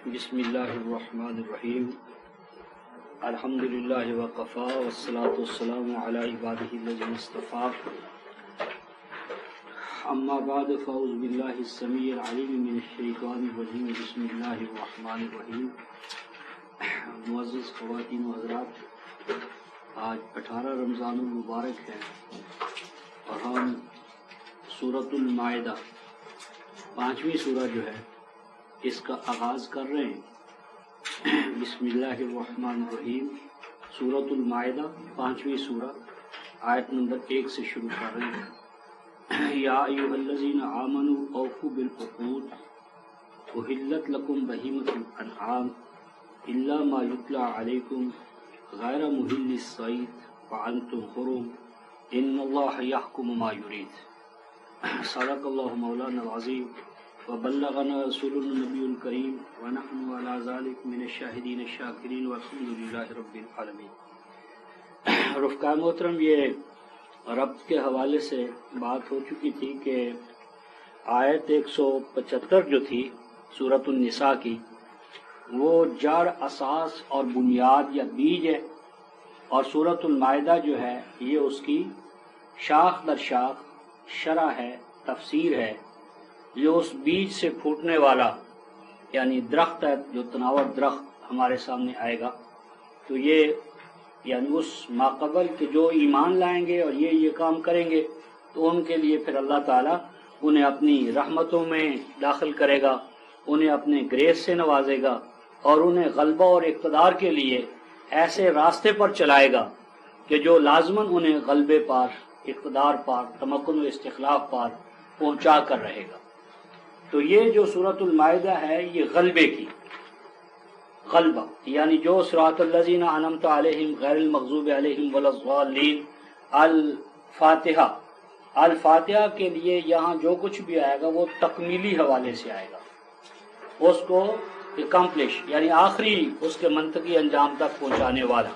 بسم اللہ الرحمن الرحیم الحمدللہ وقفا والصلاة والسلام علی عبادہ الذین اصطفیٰ اما بعد فاعوذ باللہ السمیع العلیم من الشیطان الرجیم بسم اللہ الرحمن الرحیم۔ معزز خواتین و حضرات، آج 18 رمضان المبارک ہے اور ہم سورۃ المائدہ 5ویں سورہ جو ہے اس کا آغاز کر رہے ہیں۔ بسم اللہ الرحمن الرحیم، سورۃ المائدہ 5ویں سورہ، آیت نمبر 1 سے شروع کر رہے ہیں۔ یا ایھا الذین آمنوا اوفوا بالعقود احلت لکم بہیمۃ الانعام الا ما یتلی علیکم غیر محل الصید وانتم حرم ان اللہ یحکم ما یرید۔ صدق اللہ مولانا العظیم وبلغنا رسولنا النبی الکریم ونحن علی ذلک من الشاہدین الشاکرین والحمد للہ رب العالمین۔ رفقاء محترم، یہ ربط کے حوالے سے بات ہو چکی تھی کہ آیت 175 جو تھی سورۃ النساء کی، وہ جڑ، اساس اور بنیاد یا بیج ہے، اور سورۃ المائدہ جو ہے یہ اس کی شاخ در شاخ شرح ہے، تفسیر ہے۔ یہ اس بیج سے پھوٹنے والا یعنی درخت ہے، جو تناور درخت ہمارے سامنے آئے گا۔ تو یہ یعنی اس ماقبل کے جو ایمان لائیں گے اور یہ کام کریں گے تو ان کے لیے پھر اللہ تعالیٰ انہیں اپنی رحمتوں میں داخل کرے گا، انہیں اپنے گریس سے نوازے گا اور انہیں غلبہ اور اقتدار کے لیے ایسے راستے پر چلائے گا کہ جو لازماً انہیں غلبے پار، اقتدار پار، تمکن و استخلاف پار پہنچا کر رہے گا۔ تو یہ جو سورۃ المائدہ ہے یہ غلبے کی، غلبہ یعنی جو صراط الذین انعمت علیہم غیر المغضوب علیہم ولا الضالین، الفاتحہ، الفاتحہ کے لیے یہاں جو کچھ بھی آئے گا وہ تکمیلی حوالے سے آئے گا، اس کو اکمپلش یعنی آخری اس کے منطقی انجام تک پہنچانے والا۔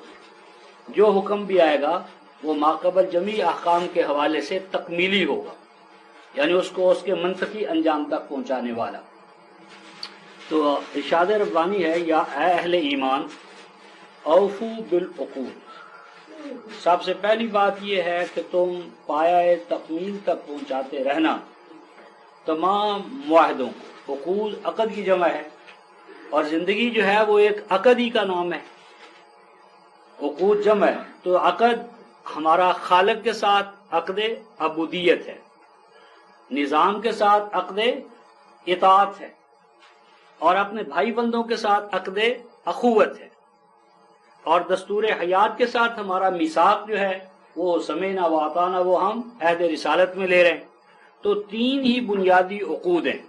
جو حکم بھی آئے گا وہ ماقبل جمیع احکام کے حوالے سے تکمیلی ہوگا، یعنی اس کو اس کے منطقی انجام تک پہنچانے والا۔ تو ارشاد ربانی ہے، یا اے اہل ایمان اوفو بالعقود، سب سے پہلی بات یہ ہے کہ تم پایہ تکمیل تک پہنچاتے رہنا تمام معاہدوں کو۔ عقود عقد کی جمع ہے اور زندگی جو ہے وہ ایک عقد ہی کا نام ہے، عقود جمع ہے۔ تو عقد ہمارا خالق کے ساتھ عقد عبودیت ہے، نظام کے ساتھ عقد اطاعت ہے، اور اپنے بھائی بندوں کے ساتھ عقد اخوت ہے، اور دستور حیات کے ساتھ ہمارا میثاق جو ہے وہ سمعنا و اطعنا، وہ ہم عہد رسالت میں لے رہے ہیں۔ تو 3 ہی بنیادی عقود ہیں،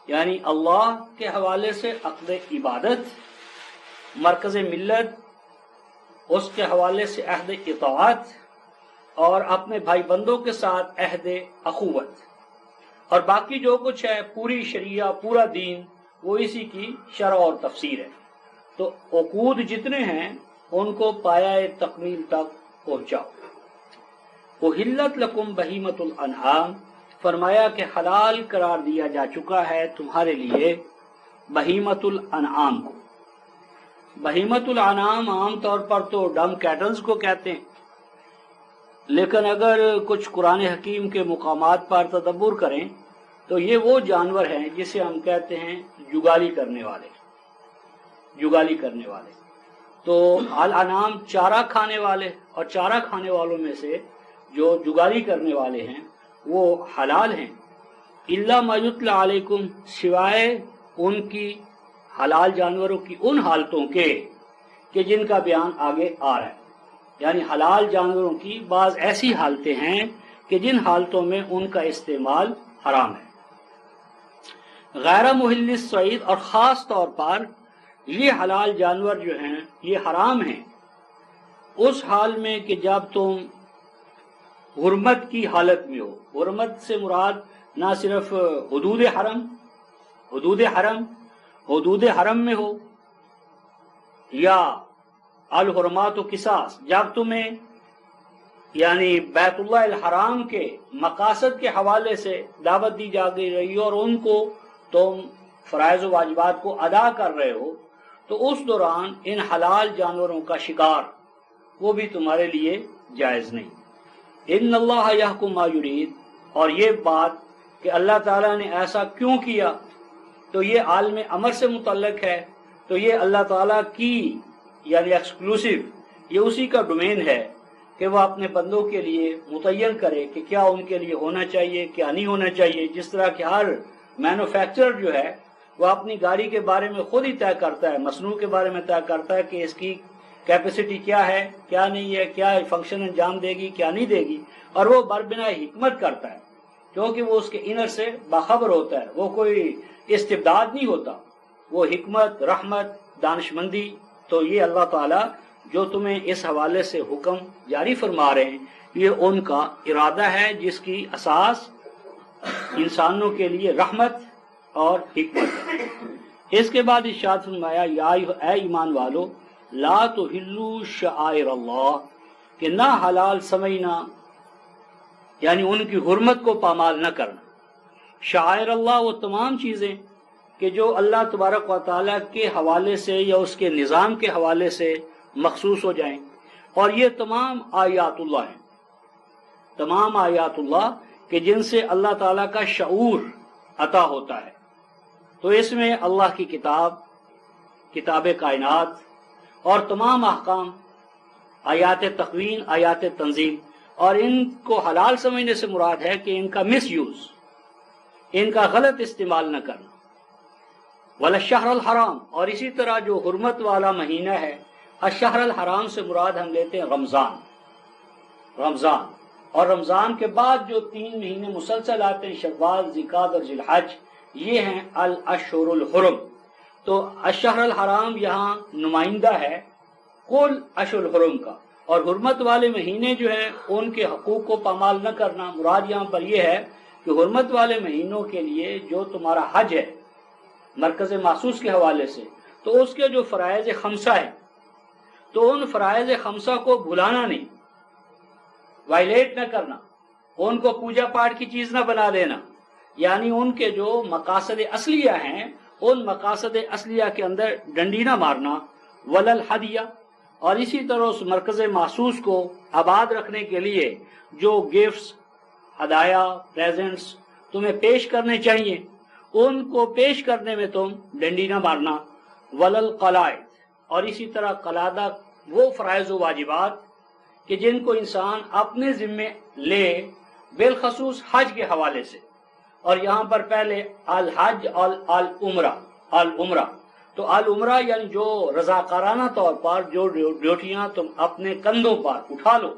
یعنی اللہ کے حوالے سے عقد عبادت، مرکز ملت اس کے حوالے سے عہد اطاعت، اور اپنے بھائی بندوں کے ساتھ عہد اخوت، اور باقی جو کچھ ہے پوری شریعہ، پورا دین وہ اسی کی شرح اور تفسیر ہے۔ تو عقود جتنے ہیں ان کو پایہ تکمیل تک پہنچاؤ۔ احلت لکم بہیمۃ الانعام، فرمایا کہ حلال قرار دیا جا چکا ہے تمہارے لیے بہیمۃ الانعام کو۔ بہیمۃ الانعام عام طور پر تو ڈم کیٹلز کو کہتے ہیں، لیکن اگر کچھ قرآن حکیم کے مقامات پر تدبر کریں تو یہ وہ جانور ہیں جسے ہم کہتے ہیں جگالی کرنے والے، جگالی کرنے والے۔ تو الانعام چارہ کھانے والے، اور چارہ کھانے والوں میں سے جو جگالی کرنے والے ہیں وہ حلال ہیں۔ الا ما یتلی علیکم، سوائے ان کی حلال جانوروں کی ان حالتوں کے کہ جن کا بیان آگے آ رہا ہے، یعنی حلال جانوروں کی بعض ایسی حالتیں ہیں کہ جن حالتوں میں ان کا استعمال حرام ہے۔ غیر محل الصید، اور خاص طور پر یہ حلال جانور جو ہیں یہ حرام ہیں اس حال میں کہ جب تم حرمت کی حالت میں ہو۔ حرمت سے مراد نہ صرف حدود حرم، حدود حرم میں ہو، یا الحرمات و قصاص، جب تمہیں یعنی بیت اللہ الحرام کے مقاصد کے حوالے سے دعوت دی جا رہی ہو اور ان کو تم فرائض و واجبات کو ادا کر رہے ہو تو اس دوران ان حلال جانوروں کا شکار وہ بھی تمہارے لیے جائز نہیں۔ ان اللہ یحکم ما یرید، اور یہ بات کہ اللہ تعالیٰ نے ایسا کیوں کیا تو یہ عالم امر سے متعلق ہے، تو یہ اللہ تعالیٰ کی یعنی ایکسکلوسیو، یہ اسی کا ڈومین ہے کہ وہ اپنے بندوں کے لیے متعین کرے کہ کیا ان کے لیے ہونا چاہیے کیا نہیں ہونا چاہیے۔ جس طرح کہ ہر مینوفیکچرر جو ہے وہ اپنی گاڑی کے بارے میں خود ہی طے کرتا ہے، مصنوع کے بارے میں طے کرتا ہے کہ اس کی کیپیسٹی کیا ہے کیا نہیں ہے، کیا فنکشن انجام دے گی کیا نہیں دے گی، اور وہ بربنا حکمت کرتا ہے کیونکہ وہ اس کے انر سے باخبر ہوتا ہے، وہ کوئی استبداد نہیں ہوتا، وہ حکمت، رحمت، دانشمندی۔ تو یہ اللہ تعالیٰ جو تمہیں اس حوالے سے حکم جاری فرما رہے ہیں یہ ان کا ارادہ ہے جس کی اساس انسانوں کے لیے رحمت اور حکمت ہے۔ اس کے بعد ارشاد فرمایا یا اے ایمان والو لا تحلوا شعائر اللہ، کہ نہ حلال سمجھنا یعنی ان کی حرمت کو پامال نہ کرنا۔ شعائر اللہ وہ تمام چیزیں کہ جو اللہ تبارک و تعالیٰ کے حوالے سے یا اس کے نظام کے حوالے سے مخصوص ہو جائیں، اور یہ تمام آیات اللہ ہیں، تمام آیات اللہ کہ جن سے اللہ تعالیٰ کا شعور عطا ہوتا ہے۔ تو اس میں اللہ کی کتاب کائنات اور تمام احکام، آیات تقوین، آیات تنزیل، اور ان کو حلال سمجھنے سے مراد ہے کہ ان کا مس یوز، ان کا غلط استعمال نہ کرنا۔ والشہر الحرام، اور اسی طرح جو حرمت والا مہینہ ہے، الشہر الحرام سے مراد ہم لیتے ہیں رمضان، اور رمضان کے بعد جو 3 مہینے مسلسل آتے ہیں شوال، ذوالقعدہ اور ذی الحج، یہ ہیں الاشہر الحرم۔ تو الشہر الحرام یہاں نمائندہ ہے کل اشہر الحرم کا، اور حرمت والے مہینے جو ہیں ان کے حقوق کو پامال نہ کرنا۔ مراد یہاں پر یہ ہے کہ حرمت والے مہینوں کے لیے جو تمہارا حج ہے مرکز مخصوص کے حوالے سے، تو اس کے جو فرائض خمسہ ہیں تو ان فرائض خمسہ کو بھلانا نہیں، وائلیٹ نہ کرنا، ان کو پوجا پاٹ کی چیز نہ بنا دینا، یعنی ان کے جو مقاصد اصلیہ ہیں ان مقاصد اصلیہ کے اندر ڈنڈی نہ مارنا۔ ولل ہدیہ، اور اسی طرح اس مرکز مخصوص کو آباد رکھنے کے لیے جو گفٹس، ہدایہ، پریزنٹس تمہیں پیش کرنے چاہیے ان کو پیش کرنے میں تم ڈنڈی نہ مارنا۔ ولل قلائد، اور اسی طرح قلادہ وہ فرائض و واجبات کہ جن کو انسان اپنے ذمے لے، بالخصوص حج کے حوالے سے، اور یہاں پر پہلے الحج اور العمرہ، تو العمرہ یعنی جو رضاکارانہ طور پر جو ڈیوٹیاں تم اپنے کندھوں پر اٹھا لو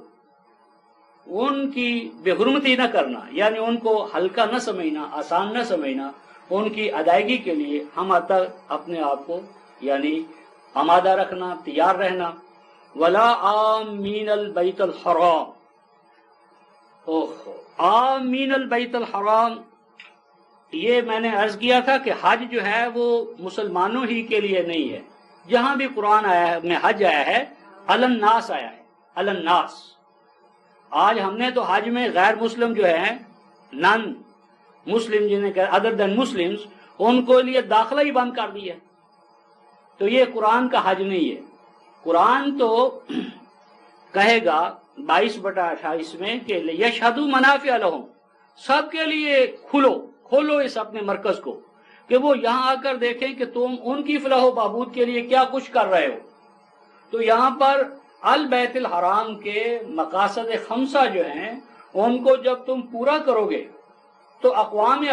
ان کی بے حرمتی نہ کرنا، یعنی ان کو ہلکا نہ سمجھنا، آسان نہ سمجھنا، ان کی ادائیگی کے لیے ہم تک اپنے آپ کو یعنی آمادہ رکھنا، تیار رہنا۔ ولا آمین البیت الحرام، آمین البیت الحرام، یہ میں نے عرض کیا تھا کہ حج جو ہے وہ مسلمانوں ہی کے لیے نہیں ہے، جہاں بھی قرآن آیا ہے میں حج آیا ہے الناس آیا ہے، الناس۔ آج ہم نے تو حج میں غیر مسلم جو ہے نان مسلم جنہیں کہ ادر دین مسلمز ان کو لیے داخلہ ہی بند کر دیا، تو یہ قرآن کا حج نہیں ہے۔ قرآن تو کہے گا 22/28 میں کہ یشہدوا منافع لہم، سب کے لیے کھولو اس اپنے مرکز کو کہ وہ یہاں آ کر دیکھیں کہ تم ان کی فلاح و بہبود کے لیے کیا کچھ کر رہے ہو۔ تو یہاں پر البیت الحرام کے مقاصد خمسہ جو ہیں ان کو جب تم پورا کرو گے تو اقوام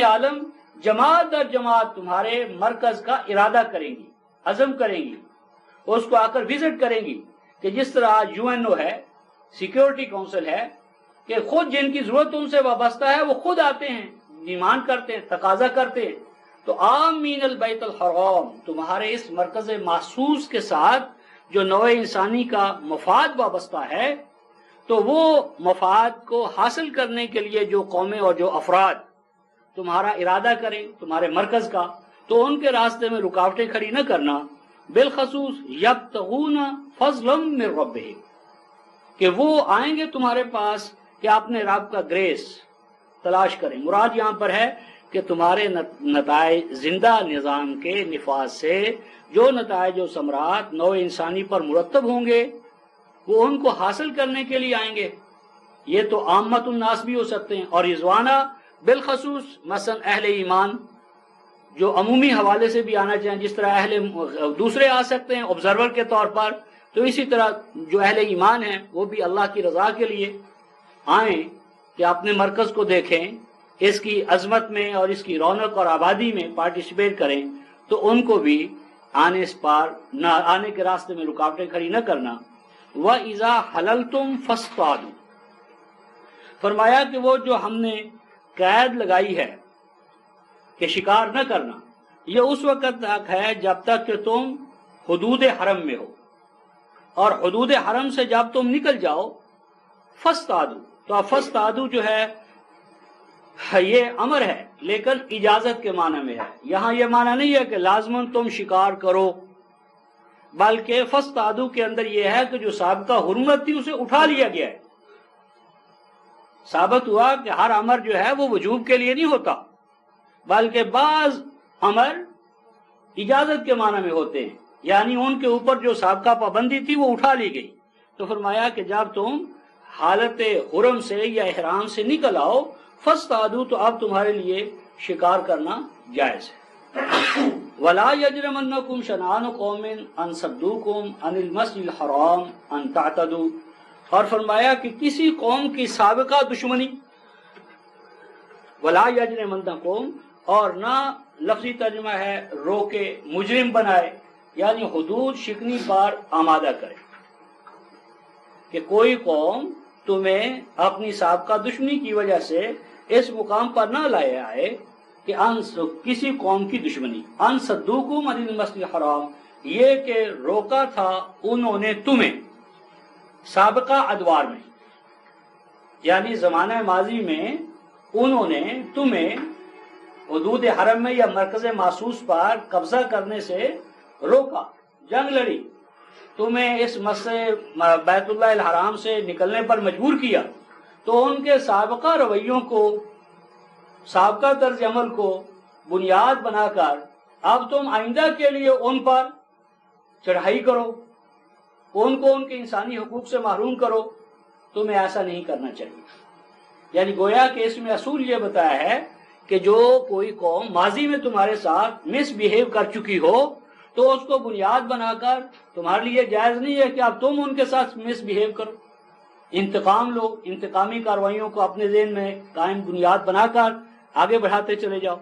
عالم جماعت در جماعت تمہارے مرکز کا ارادہ کریں گی، عزم کریں گی، اس کو آ کر وزٹ کریں گی، کہ جس طرح آج UNO ہے، سیکیورٹی کونسل ہے، کہ خود جن کی ضرورت ان سے وابستہ ہے وہ خود آتے ہیں، ڈیمانڈ کرتے ہیں، تقاضا کرتے ہیں۔ تو آمین البیت الحرام، تمہارے اس مرکز مخصوص کے ساتھ جو نوع انسانی کا مفاد وابستہ ہے، تو وہ مفاد کو حاصل کرنے کے لیے جو قومیں اور جو افراد تمہارا ارادہ کریں تمہارے مرکز کا، تو ان کے راستے میں رکاوٹیں کھڑی نہ کرنا۔ بالخصوص یبتغون فضلا من ربہم، کہ وہ آئیں گے تمہارے پاس کہ اپنے رب کا گریس تلاش کریں۔ مراد یہاں پر ہے کہ تمہارے نتائج زندہ نظام کے نفاذ سے جو نتائج و ثمرات نوع انسانی پر مرتب ہوں گے وہ ان کو حاصل کرنے کے لیے آئیں گے. یہ تو عامت الناس بھی ہو سکتے ہیں، اور رضوانہ بالخصوص مثلا اہل ایمان جو عمومی حوالے سے بھی آنا چاہیں، جس طرح دوسرے آ سکتے ہیں آبزرور کے طور پر، تو اسی طرح جو اہل ایمان ہیں وہ بھی اللہ کی رضا کے لیے آئیں کہ اپنے مرکز کو دیکھیں، اس کی عظمت میں اور اس کی رونق اور آبادی میں پارٹیسپیٹ کریں، تو ان کو بھی آنے کے راستے میں رکاوٹیں کھڑی نہ کرنا. وَإِذَا حَلَلْتُمْ فَاصْطَادُوا، فرمایا کہ وہ جو ہم نے قید لگائی ہے کہ شکار نہ کرنا، یہ اس وقت تک ہے جب تک کہ تم حدود حرم میں ہو، اور حدود حرم سے جب تم نکل جاؤ فاصطادوا، تو اب فاصطادوا جو ہے یہ امر ہے لیکن اجازت کے معنی میں ہے. یہاں یہ معنی نہیں ہے کہ لازماً تم شکار کرو، بلکہ فاصطادوا کے اندر یہ ہے کہ جو سابقہ حرمت تھی اسے اٹھا لیا گیا ہے. ثابت ہوا کہ ہر امر جو ہے وہ وجوب کے لیے نہیں ہوتا، بلکہ بعض امر اجازت کے معنی میں ہوتے ہیں، یعنی ان کے اوپر جو سابقہ پابندی تھی وہ اٹھا لی گئی. تو فرمایا کہ جب تم حالت حرم سے یا احرام سے نکل آؤ فاصطادوا، تو اب تمہارے لیے شکار کرنا جائز ہے. ولا یجرمنکم شنآن قوم ان صدوکم عن المسجد الحرام ان تعتدوا، اور فرمایا کہ کسی قوم کی سابقہ دشمنی، ولا یجرمنکم، اور نہ لفظی ترجمہ ہے روکے، مجرم بنائے، یعنی حدود شکنی پر آمادہ کرے، کہ کوئی قوم تمہیں اپنی سابقہ دشمنی کی وجہ سے اس مقام پر نہ لائے آئے کہ کسی قوم کی دشمنی. ان صدوکم عن المسجد الحرام، یہ کہ روکا تھا انہوں نے تمہیں سابقہ ادوار میں، یعنی زمانہ ماضی میں انہوں نے تمہیں حدود حرم میں یا مرکز محسوس پر قبضہ کرنے سے روکا، جنگ لڑی، تمہیں اس مسجد بیت اللہ الحرام سے نکلنے پر مجبور کیا. تو ان کے سابقہ رویوں کو، سابقہ طرز عمل کو بنیاد بنا کر اب تم آئندہ کے لیے ان پر چڑھائی کرو، ان کو ان کے انسانی حقوق سے محروم کرو. تمہیں ایسا نہیں کرنا چاہیے. یعنی گویا کہ اس میں اصول یہ بتایا ہے کہ جو کوئی قوم ماضی میں تمہارے ساتھ مس بیہیو کر چکی ہو تو اس کو بنیاد بنا کر تمہارے لیے جائز نہیں ہے کہ اب تم ان کے ساتھ مس بیہیو کرو، انتقام لو، انتقامی کارروائیوں کو اپنے ذہن میں قائم بنیاد بنا کر آگے بڑھاتے چلے جاؤ.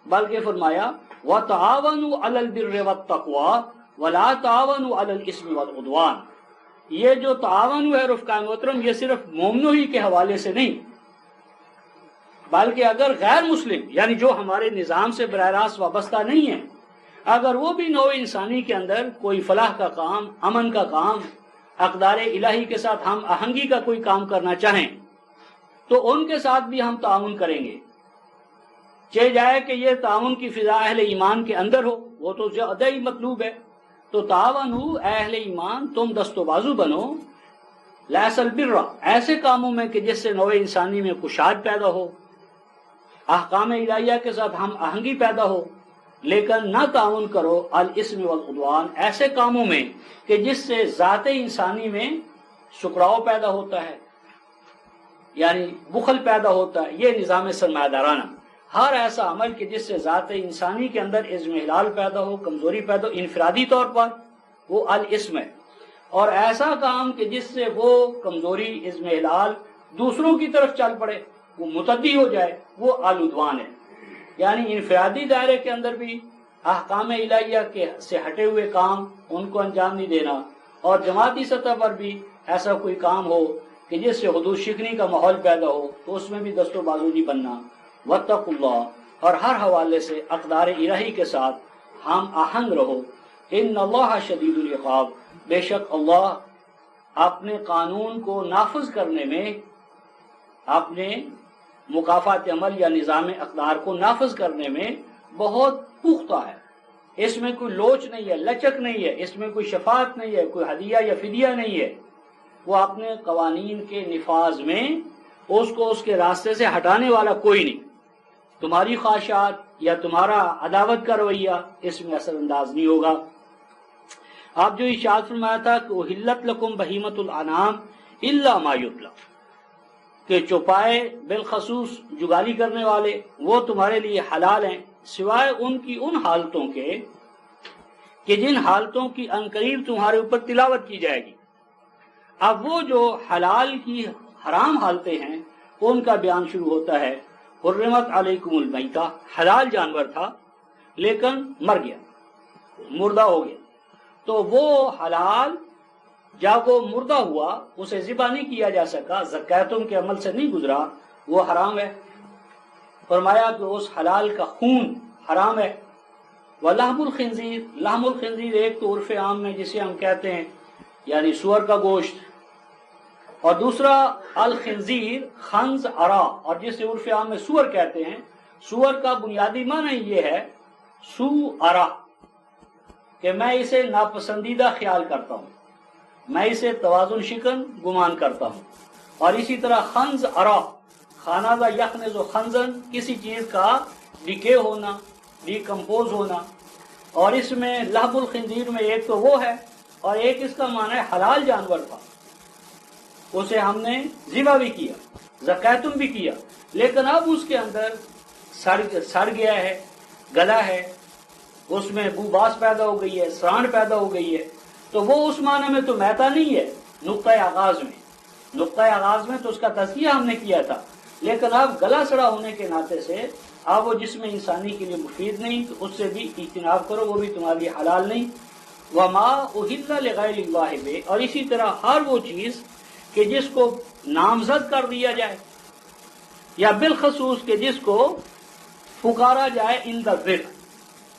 بلکہ فرمایا وَتَعَاوَنُوا عَلَى الْبِرِّ وَالتَّقْوَى وَلَا تَعَاوَنُوا عَلَى الْإِثْمِ وَالْعُدْوَانِ. یہ جو تعاون ہے رفقاء محترم، یہ صرف مومنوں ہی کے حوالے سے نہیں، بلکہ اگر غیر مسلم، یعنی جو ہمارے نظام سے براہ راست وابستہ نہیں ہیں، اگر وہ بھی نوع انسانی کے اندر کوئی فلاح کا کام، امن کا کام، اقدار الہی کے ساتھ ہم آہنگی کا کوئی کام کرنا چاہیں تو ان کے ساتھ بھی ہم تعاون کریں گے. چاہے جائے کہ یہ تعاون کی فضا اہل ایمان کے اندر ہو، وہ تو زیادہ ہی مطلوب ہے. تو تعاون ہو اہل ایمان، تم دست و بازو بنو، لیس البر، ایسے کاموں میں کہ جس سے نوع انسانی میں کشاد پیدا ہو، احکام الہیہ کے ساتھ ہم آہنگی پیدا ہو. لیکن نہ تعاون کرو الاسم والعدوان، ایسے کاموں میں کہ جس سے ذات انسانی میں سکڑاؤ پیدا ہوتا ہے، یعنی بخل پیدا ہوتا ہے. یہ نظام سرمایہ دارانہ، ہر ایسا عمل کہ جس سے ذات انسانی کے اندر اضمحلال پیدا ہو، کمزوری پیدا ہو انفرادی طور پر، وہ الاسم ہے. اور ایسا کام کہ جس سے وہ کمزوری، اضمحلال دوسروں کی طرف چل پڑے، وہ متعدی ہو جائے، وہ العدوان ہے. یعنی انفرادی دائرے کے اندر بھی احکام الہیہ کے سے ہٹے ہوئے کام ان کو انجام نہیں دینا، اور جماعتی سطح پر بھی ایسا کوئی کام ہو کہ جس سے حدود شکنی کا ماحول پیدا ہو تو اس میں بھی دست و بازو نہیں بننا. واتقوا اللہ، اور ہر حوالے سے اقدار الہی کے ساتھ ہم آہنگ رہو. ان اللہ شدید العقاب، بے شک اللہ اپنے قانون کو نافذ کرنے میں، اپنے مکافات عمل یا نظام اقدار کو نافذ کرنے میں بہت پختہ ہے. اس میں کوئی لوچ نہیں ہے، لچک نہیں ہے، اس میں کوئی شفاعت نہیں ہے، کوئی ہدیہ یا فدیہ نہیں ہے. وہ اپنے قوانین کے نفاذ میں اس کو اس کے راستے سے ہٹانے والا کوئی نہیں. تمہاری خواہشات یا تمہارا عداوت کا رویہ اس میں اثر انداز نہیں ہوگا۔ آپ جو ارشاد فرمایا تھا کہ احلت لکم بہیمۃ الانعام الا ما یتلی، کہ چوپائے بالخصوص جگالی کرنے والے وہ تمہارے لیے حلال ہیں سوائے ان کی ان حالتوں کے کہ جن حالتوں کی عنقریب تمہارے اوپر تلاوت کی جائے گی۔ اب وہ جو حلال کی حرام حالتیں ہیں ان کا بیان شروع ہوتا ہے۔ حرمت علیکم المیتہ، حلال جانور تھا لیکن مر گیا، مردہ ہو گیا، تو وہ حلال جب وہ مردہ ہوا اسے ذبح نہیں کیا جا سکا، زکاتم کے عمل سے نہیں گزرا، وہ حرام ہے۔ فرمایا کہ اس حلال کا خون حرام ہے۔ وَلَحْمُ الْخِنْزِيرِ، لحم الخنزیر ایک تو عرف عام میں جسے ہم کہتے ہیں یعنی سور کا گوشت، اور دوسرا الخنزیر خنز ارا، اور جسے عرف عام میں سور کہتے ہیں۔ سور کا بنیادی معنی یہ ہے سو ارا، کہ میں اسے ناپسندیدہ خیال کرتا ہوں، میں اسے توازن شکن گمان کرتا ہوں۔ اور اسی طرح خنز ارا، خانہ یخنز و خنزن، کسی چیز کا ڈیکے ہونا، ڈیکمپوز ہونا۔ اور اس میں لحم الخنزیر میں ایک تو وہ ہے اور ایک اس کا معنی ہے حلال جانور تھا، اسے ہم نے ذبح بھی کیا، زکاتم بھی کیا، لیکن اب اس کے اندر سڑ گیا ہے، گلا ہے، اس میں بو باس پیدا ہو گئی ہے، سران پیدا ہو گئی ہے، تو وہ اس معنی میں تو میتا نہیں ہے نقطۂ آغاز میں تو اس کا تزکیہ ہم نے کیا تھا، لیکن اب گلا سڑا ہونے کے ناطے سے اب وہ جسم انسانی کے لیے مفید نہیں، تو اس سے بھی اجتناب کرو، وہ بھی تمہارے لیے حلال نہیں۔ وما احل لغیر اللہ بہ، اور اسی طرح ہر وہ چیز کہ جس کو نامزد کر دیا جائے یا بالخصوص کہ جس کو پکارا جائے عند الذبح،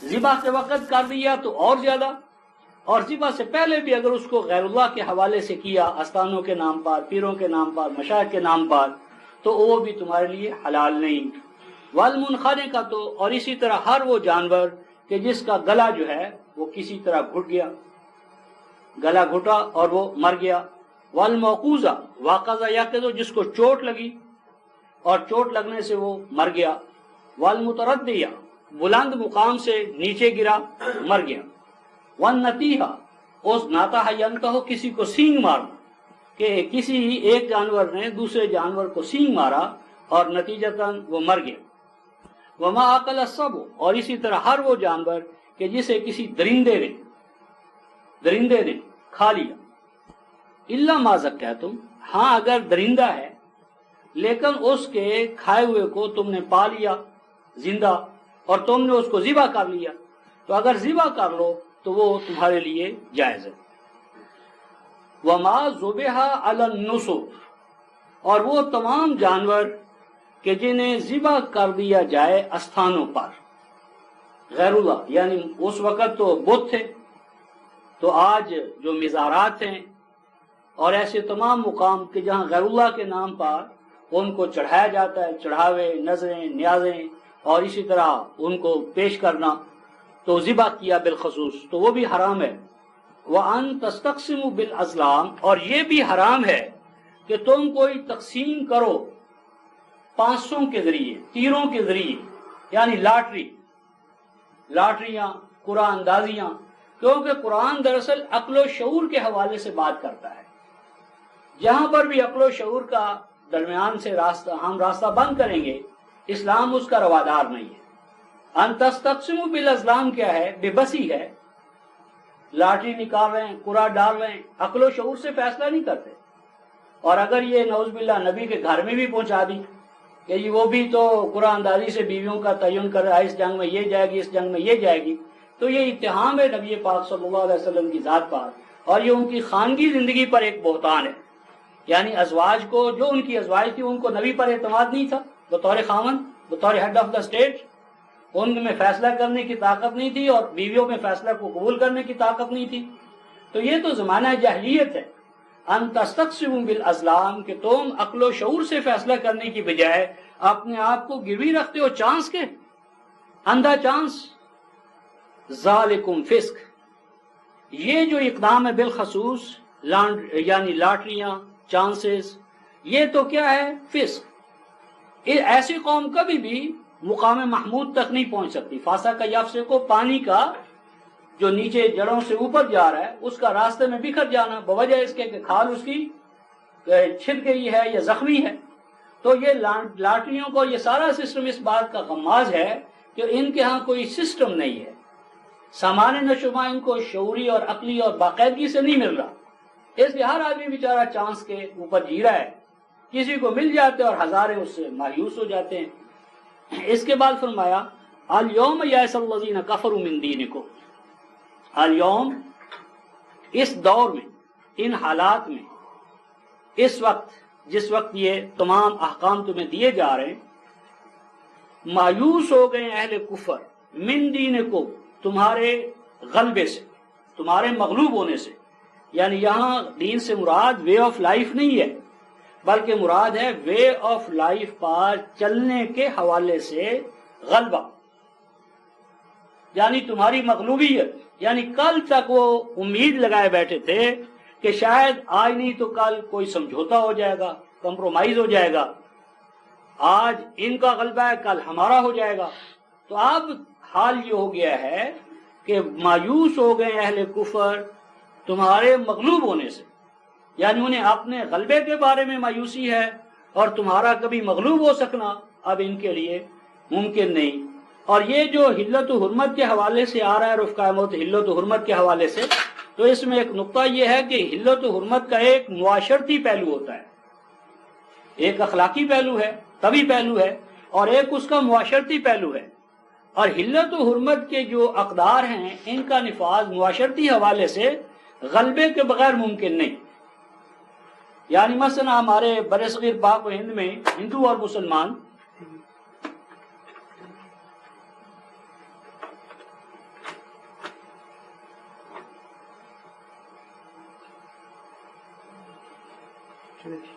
ذبح کے وقت کر دیا تو اور زیادہ، اور ذبح سے پہلے بھی اگر اس کو غیر اللہ کے حوالے سے کیا، استانوں کے نام پر، پیروں کے نام پر، مشائخ کے نام پر، تو وہ بھی تمہارے لیے حلال نہیں۔ والمنخنقہ، تو اور اسی طرح ہر وہ جانور کہ جس کا گلا جو ہے وہ کسی طرح گھٹ گیا، گلا گھٹا اور وہ مر گیا۔ والموقوذہ، واقعہ یا کہ جس کو چوٹ لگی اور چوٹ لگنے سے وہ مر گیا۔ والمتردیہ، بلند مقام سے نیچے گرا، مر گیا۔ والنتیحہ، اس ناتح ینتہو، کسی کو سینگ مارنا، کہ کسی ایک جانور نے دوسرے جانور کو سینگ مارا اور نتیجتاً وہ مر گیا۔ وما اکل السبع، اور اسی طرح ہر وہ جانور کہ جسے کسی درندے نے کھا لیا۔ الا ما ذکیتم، ہاں اگر درندہ ہے لیکن اس کے کھائے ہوئے کو تم نے پا لیا زندہ اور تم نے اس کو ذبح کر لیا، تو اگر ذبح کر لو تو وہ تمہارے لیے جائز ہے۔ وما ذبح علی النصب، اور وہ تمام جانور کہ جنہیں ذبح کر دیا جائے استھانوں پر، غیر اللہ، یعنی اس وقت تو بت تھے، تو آج جو مزارات ہیں اور ایسے تمام مقام کہ جہاں غیر اللہ کے نام پر ان کو چڑھایا جاتا ہے، چڑھاوے، نظریں، نیازیں، اور اسی طرح ان کو پیش کرنا، تو ذبح کیا بالخصوص، تو وہ بھی حرام ہے۔ وَأَن تَسْتَقْسِمُوا بِالْأَزْلَامِ، اور یہ بھی حرام ہے کہ تم کوئی تقسیم کرو پانسوں کے ذریعے، تیروں کے ذریعے، یعنی لاٹریاں، قرآن اندازیاں، کیونکہ قرآن دراصل عقل و شعور کے حوالے سے بات کرتا ہے۔ جہاں پر بھی عقل و شعور کا درمیان سے ہم راستہ بند کریں گے، اسلام اس کا روادار نہیں ہے۔ ان تستقسموا بالازلام کیا ہے؟ بے بسی ہے، لاٹری نکال رہے ہیں، قرآن ڈال رہے ہیں، عقل و شعور سے فیصلہ نہیں کرتے۔ اور اگر یہ نعوذ باللہ نبی کے گھر میں بھی پہنچا دی کہ یہ وہ بھی تو قرآن اندازی سے بیویوں کا تعین کر رہا ہے، اس جنگ میں یہ جائے گی، اس جنگ میں یہ جائے گی، تو یہ اتہام ہے نبی پاک صلی اللہ علیہ وسلم کی ذات پر، اور یہ ان کی خانگی زندگی پر ایک بہتان ہے۔ یعنی ازواج کو، جو ان کی ازواج تھی، ان کو نبی پر اعتماد نہیں تھا، بطور خاوند، بطور ہیڈ آف دا اسٹیٹ، ان میں فیصلہ کرنے کی طاقت نہیں تھی، اور بیویوں میں فیصلہ کو قبول کرنے کی طاقت نہیں تھی۔ تو یہ تو زمانہ جاہلیت ہے۔ ان تستقسموا بالازلام، کہ تم عقل و شعور سے فیصلہ کرنے کی بجائے اپنے آپ کو گروی رکھتے ہو چانس کے، اندھا چانس۔ ذالکم فسق، یہ جو اقدام ہے بالخصوص یعنی لاٹریاں، چانسز، یہ تو کیا ہے؟ فسق۔ ایسی قوم کبھی بھی مقام محمود تک نہیں پہنچ سکتی. فاسا کا یافسے کو پانی کا جو نیچے جڑوں سے اوپر جا رہا ہے اس کا راستے میں بکھر جانا بوجہ اس کے کہ کھال اس کی چھد گئی ہے یا زخمی ہے. تو یہ لاٹریوں کو یہ سارا سسٹم اس بات کا غماز ہے کہ ان کے ہاں کوئی سسٹم نہیں ہے. سامان نشوما ان کو شعوری اور عقلی اور باقاعدگی سے نہیں مل رہا، اس لیے ہر آدمی بیچارہ چانس کے اوپر جی رہا ہے. کسی کو مل جاتے اور ہزارے اس سے مایوس ہو جاتے ہیں. اس کے بعد فرمایا الیوم یئس الذین کفروا من دینکم. الیوم اس دور میں، ان حالات میں، اس وقت جس وقت یہ تمام احکام تمہیں دیے جا رہے ہیں، مایوس ہو گئے اہل کفر من دینکم، تمہارے غلبے سے، تمہارے مغلوب ہونے سے. یعنی یہاں دین سے مراد وے آف لائف نہیں ہے، بلکہ مراد ہے وے آف لائف پر چلنے کے حوالے سے غلبہ. یعنی تمہاری مغلوبیت، یعنی کل تک وہ امید لگائے بیٹھے تھے کہ شاید آج نہیں تو کل کوئی سمجھوتا ہو جائے گا، کمپرومائز ہو جائے گا، آج ان کا غلبہ ہے کل ہمارا ہو جائے گا. تو اب حال یہ ہو گیا ہے کہ مایوس ہو گئے اہل کفر تمہارے مغلوب ہونے سے. یعنی انہیں اپنے غلبے کے بارے میں مایوسی ہے، اور تمہارا کبھی مغلوب ہو سکنا اب ان کے لیے ممکن نہیں. اور یہ جو حلت و حرمت کے حوالے سے آ رہا ہے رفقائے موت، حلت و حرمت کے حوالے سے، تو اس میں ایک نقطہ یہ ہے کہ حلت و حرمت کا ایک معاشرتی پہلو ہوتا ہے، ایک اخلاقی پہلو ہے، طبی پہلو ہے، اور ایک اس کا معاشرتی پہلو ہے. اور حلت و حرمت کے جو اقدار ہیں ان کا نفاذ معاشرتی حوالے سے غلبے کے بغیر ممکن نہیں. یعنی مثلا ہمارے برصغیر پاک و ہند میں ہندو اور مسلمان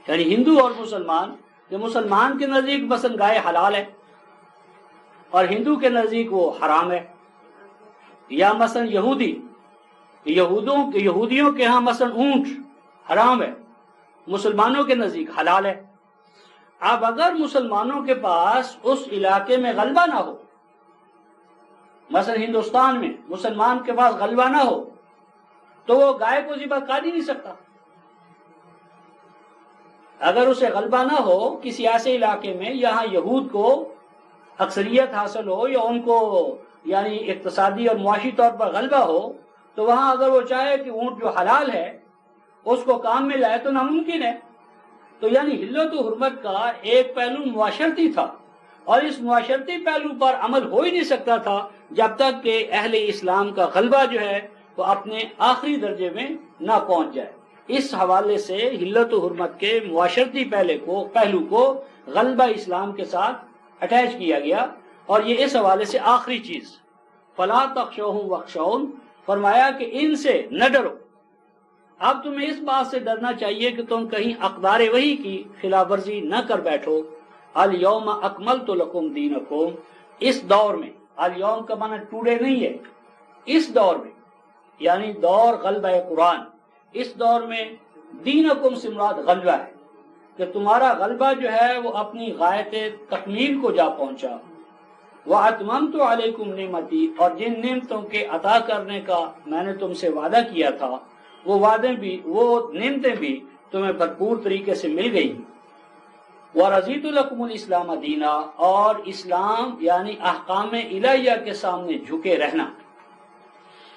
یعنی ہندو اور مسلمان، کہ مسلمان کے نزدیک مثلا گائے حلال ہے اور ہندو کے نزدیک وہ حرام ہے. یا مثلا یہودیوں کے ہاں مثلا اونٹ حرام ہے، مسلمانوں کے نزدیک حلال ہے. اب اگر مسلمانوں کے پاس اس علاقے میں غلبہ نہ ہو، مثلا ہندوستان میں مسلمان کے پاس غلبہ نہ ہو، تو وہ گائے کو ذبح کر ہی نہیں سکتا. اگر اسے غلبہ نہ ہو کسی ایسے علاقے میں یہاں یہود کو اکثریت حاصل ہو یا ان کو یعنی اقتصادی اور معاشی طور پر غلبہ ہو، تو وہاں اگر وہ چاہے کہ اونٹ جو حلال ہے اس کو کام میں لائے تو ناممکن ہے. تو یعنی حلت و حرمت کا ایک پہلو معاشرتی تھا، اور اس معاشرتی پہلو پر عمل ہو ہی نہیں سکتا تھا جب تک کہ اہل اسلام کا غلبہ جو ہے وہ اپنے آخری درجے میں نہ پہنچ جائے. اس حوالے سے حلت و حرمت کے معاشرتی پہلو کو غلبہ اسلام کے ساتھ اٹیچ کیا گیا، اور یہ اس حوالے سے آخری چیز فلا تخشوہم واخشون، فرمایا کہ ان سے نہ ڈرو. اب تمہیں اس بات سے ڈرنا چاہیے کہ تم کہیں اقدار وحی کی خلاف ورزی نہ کر بیٹھو. الیوم اکملت لکم دینکم، اس دور میں، الیوم کا معنی ٹوڈے نہیں ہے، اس دور میں یعنی دور غلبہ قرآن، اس دور میں دینکم سے مراد غلبہ ہے کہ تمہارا غلبہ جو ہے وہ اپنی غایت تکمیل کو جا پہنچا. وَأَتْمَمْتُ عَلَيْكُمْ نِعْمَتِي، اور جن نعمتوں کے عطا کرنے کا میں نے تم سے وعدہ کیا تھا وہ نعمتیں بھی تمہیں بھرپور طریقے سے مل گئی. وَرَضِيتُ لَكُمُ الْإِسْلَامَ دِينًا، اور اسلام یعنی احکام الہیہ کے سامنے جھکے رہنا،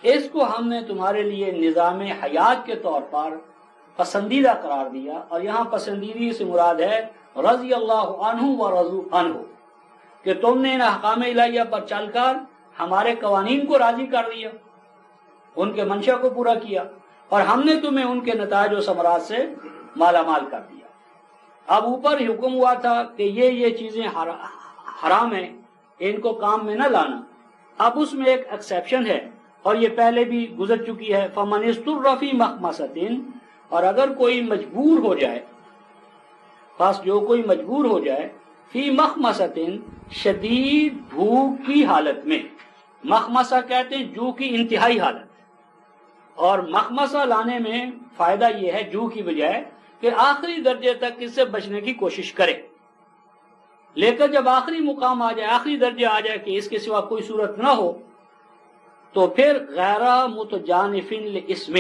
اس کو ہم نے تمہارے لیے نظام حیات کے طور پر پسندیدہ قرار دیا. اور یہاں پسندیدگی سے مراد ہے رضی اللہ عنہ ورضوا عنہ، کہ تم نے ان احکام الہیہ پر چل کر ہمارے قوانین کو راضی کر دیا، ان کے منشا کو پورا کیا، اور ہم نے تمہیں ان کے نتائج و ثمرات سے مالا مال کر دیا. اب اوپر حکم ہوا تھا کہ یہ چیزیں حرام ہیں، ان کو کام میں نہ لانا. اب اس میں ایک ایکسیپشن ہے، اور یہ پہلے بھی گزر چکی ہے. فَمَنِ اسْتُرَّ فِي مَخْمَصَةٍ، اور اگر کوئی مجبور ہو جائے، خاص جو کوئی مجبور ہو جائے، فی مخمصۃ، شدید بھوک کی حالت میں. مخمصہ کہتے ہیں جو کی انتہائی حالت، اور مخمصہ لانے میں فائدہ یہ ہے جو کی بجائے کہ آخری درجے تک اس سے بچنے کی کوشش کرے. لیکن جب آخری مقام آ جائے، آخری درجہ آ جائے کہ اس کے سوا کوئی صورت نہ ہو، تو پھر غیر متجانف لاسم،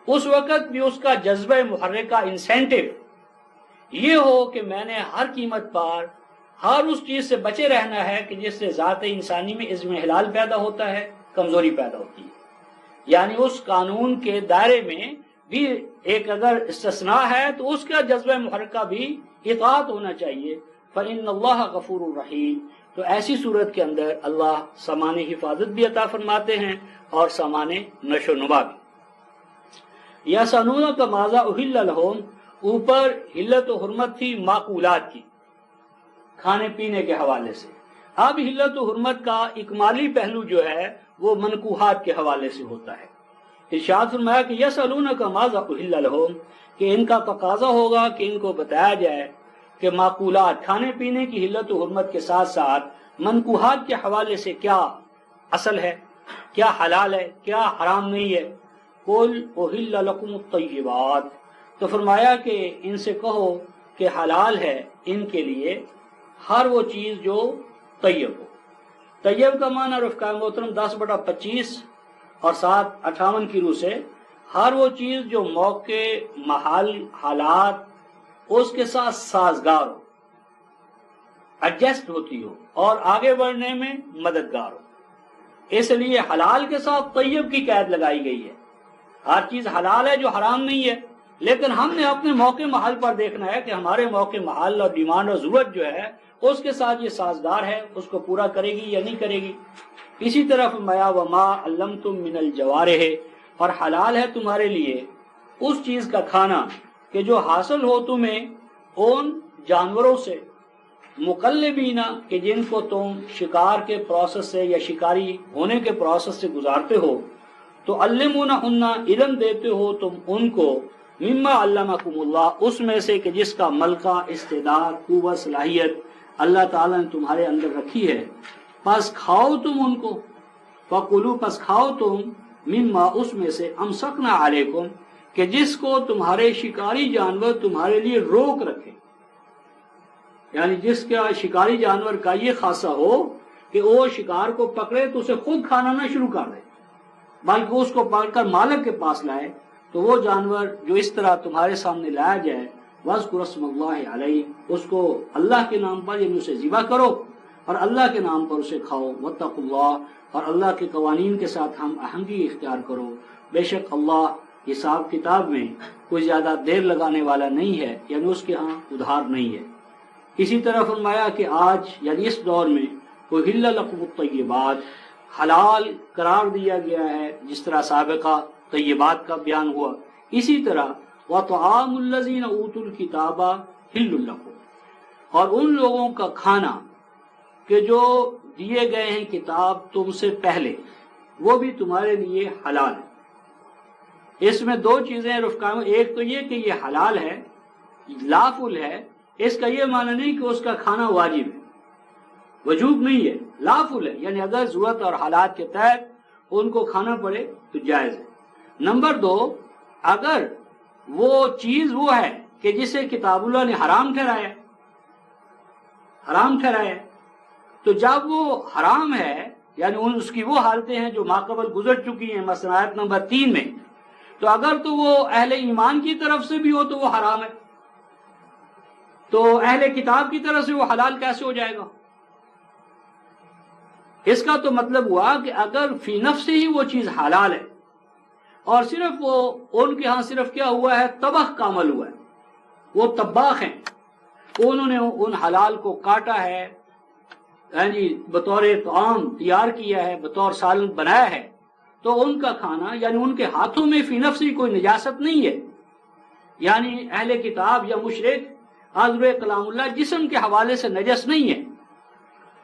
اس وقت بھی اس کا جذبہ محرکہ انسینٹو یہ ہو کہ میں نے ہر قیمت پر ہر اس چیز سے بچے رہنا ہے کہ جس سے ذات انسانی میں عزم حلال پیدا ہوتا ہے، کمزوری پیدا ہوتی ہے. یعنی اس قانون کے دائرے میں بھی ایک اگر استثناء ہے تو اس کا جذبہ محرکہ بھی اطاعت ہونا چاہیے. فإن اللہ غفور الرحیم، تو ایسی صورت کے اندر اللہ سامان حفاظت بھی عطا فرماتے ہیں اور سامان نشو و نما بھی. یسألونک ماذا احل لہم، اوپر حلت و حرمت تھی معقولات کی، کھانے پینے کے حوالے سے. اب حلت و حرمت کا اکمالی پہلو جو ہے وہ منکوحات کے حوالے سے ہوتا ہے. ارشاد فرمایا کہ یسألونک ماذا احل لہم، کہ ان کا تقاضا ہوگا کہ ان کو بتایا جائے کہ معقولات، کھانے پینے کی حلت و حرمت کے ساتھ ساتھ منکوحات کے حوالے سے کیا اصل ہے، کیا حلال ہے، کیا حرام نہیں ہے. قل احل لکم الطیبات، تو فرمایا کہ ان سے کہو کہ حلال ہے ان کے لیے ہر وہ چیز جو طیب ہو. طیب کا معنی رفقا محترم 10/25 اور 7/58 کی روح سے ہر وہ چیز جو موقع، محل، حالات اس کے ساتھ سازگار ہو، ایڈجسٹ ہوتی ہو اور آگے بڑھنے میں مددگار ہو. اس لیے حلال کے ساتھ طیب کی قید لگائی گئی ہے. ہر چیز حلال ہے جو حرام نہیں ہے، لیکن ہم نے اپنے موقع محل پر دیکھنا ہے کہ ہمارے موقع محل اور ڈیمانڈ اور ضرورت جو ہے اس کے ساتھ یہ سازگار ہے، اس کو پورا کرے گی یا نہیں کرے گی. اسی طرح فرمایا وما علمتم من الجوارح، اور حلال ہے تمہارے لیے اس چیز کا کھانا کہ جو حاصل ہو تمہیں ان جانوروں سے، مقلبین، کہ جن کو تم شکار کے پروسیس سے یا شکاری ہونے کے پروسیس سے گزارتے ہو. تو علمونہن، علم دیتے ہو تم ان کو، مما علمکم اللہ، اس میں سے کہ جس کا ملکہ، استعداد، قوت، صلاحیت اللہ تعالیٰ نے تمہارے اندر رکھی ہے. پس کھاؤ تم ان کو، فکلوا، پس کھاؤ تم، مما، اس میں سے، امسکنا علیکم، کہ جس کو تمہارے شکاری جانور تمہارے لیے روک رکھے. یعنی جس کا شکاری جانور کا یہ خاصہ ہو کہ وہ شکار کو پکڑے تو اسے خود کھانا نہ شروع کر دے، بلکہ اس کو پکڑ کر مالک کے پاس لائے. تو وہ جانور جو اس طرح تمہارے سامنے لایا جائے، وَاذْكُرُ اسْمَ اللَّهِ عَلَيْهِ، اس کو اللہ کے نام پر یعنی اسے ذبح کرو اور اللہ کے نام پر اسے کھاؤ. وَاتَّقُوا اللَّهَ، اور اللہ کے قوانین کے ساتھ ہم آہنگی اختیار کرو. بے شک اللہ حساب کتاب میں کوئی زیادہ دیر لگانے والا نہیں ہے، یعنی اس کے ہاں ادھار نہیں ہے. اسی طرح فرمایا کہ آج یعنی اس دور میں احل لکم الطیبات، حلال قرار دیا گیا ہے، جس طرح سابقہ طیبات کا بیان ہوا. اسی طرح وطعام الذین اوتوا الکتاب حل لکم، اور ان لوگوں کا کھانا کہ جو دیے گئے ہیں کتاب تم سے پہلے، وہ بھی تمہارے لیے حلال ہے. اس میں دو چیزیں رفقا، ایک تو یہ کہ یہ حلال ہے، لافل ہے. اس کا یہ معنی نہیں کہ اس کا کھانا واجب ہے، وجوب نہیں ہے، لافل ہے، یعنی اگر ضرورت اور حالات کے تحت ان کو کھانا پڑے تو جائز ہے. نمبر دو، اگر وہ چیز وہ ہے کہ جسے کتاب اللہ نے حرام ٹھہرایا، تو جب وہ حرام ہے یعنی اس کی وہ حالتیں ہیں جو ماقبل گزر چکی ہیں، مثلا آیت نمبر 3 میں، تو اگر تو وہ اہل ایمان کی طرف سے بھی ہو تو وہ حرام ہے، تو اہل کتاب کی طرف سے وہ حلال کیسے ہو جائے گا؟ اس کا تو مطلب ہوا کہ اگر فی نفس ہی وہ چیز حلال ہے اور صرف وہ ان کے ہاں صرف کیا ہوا ہے، طبخ کا عمل ہوا ہے، وہ طباخ ہیں، انہوں نے ان حلال کو کاٹا ہے، یعنی بطور طعام تیار کیا ہے، بطور سالن بنایا ہے، تو ان کا کھانا یعنی ان کے ہاتھوں میں فی نفس ہی کوئی نجاست نہیں ہے. یعنی اہل کتاب یا مشرک حاضر کلام اللہ جسم کے حوالے سے نجس نہیں ہے.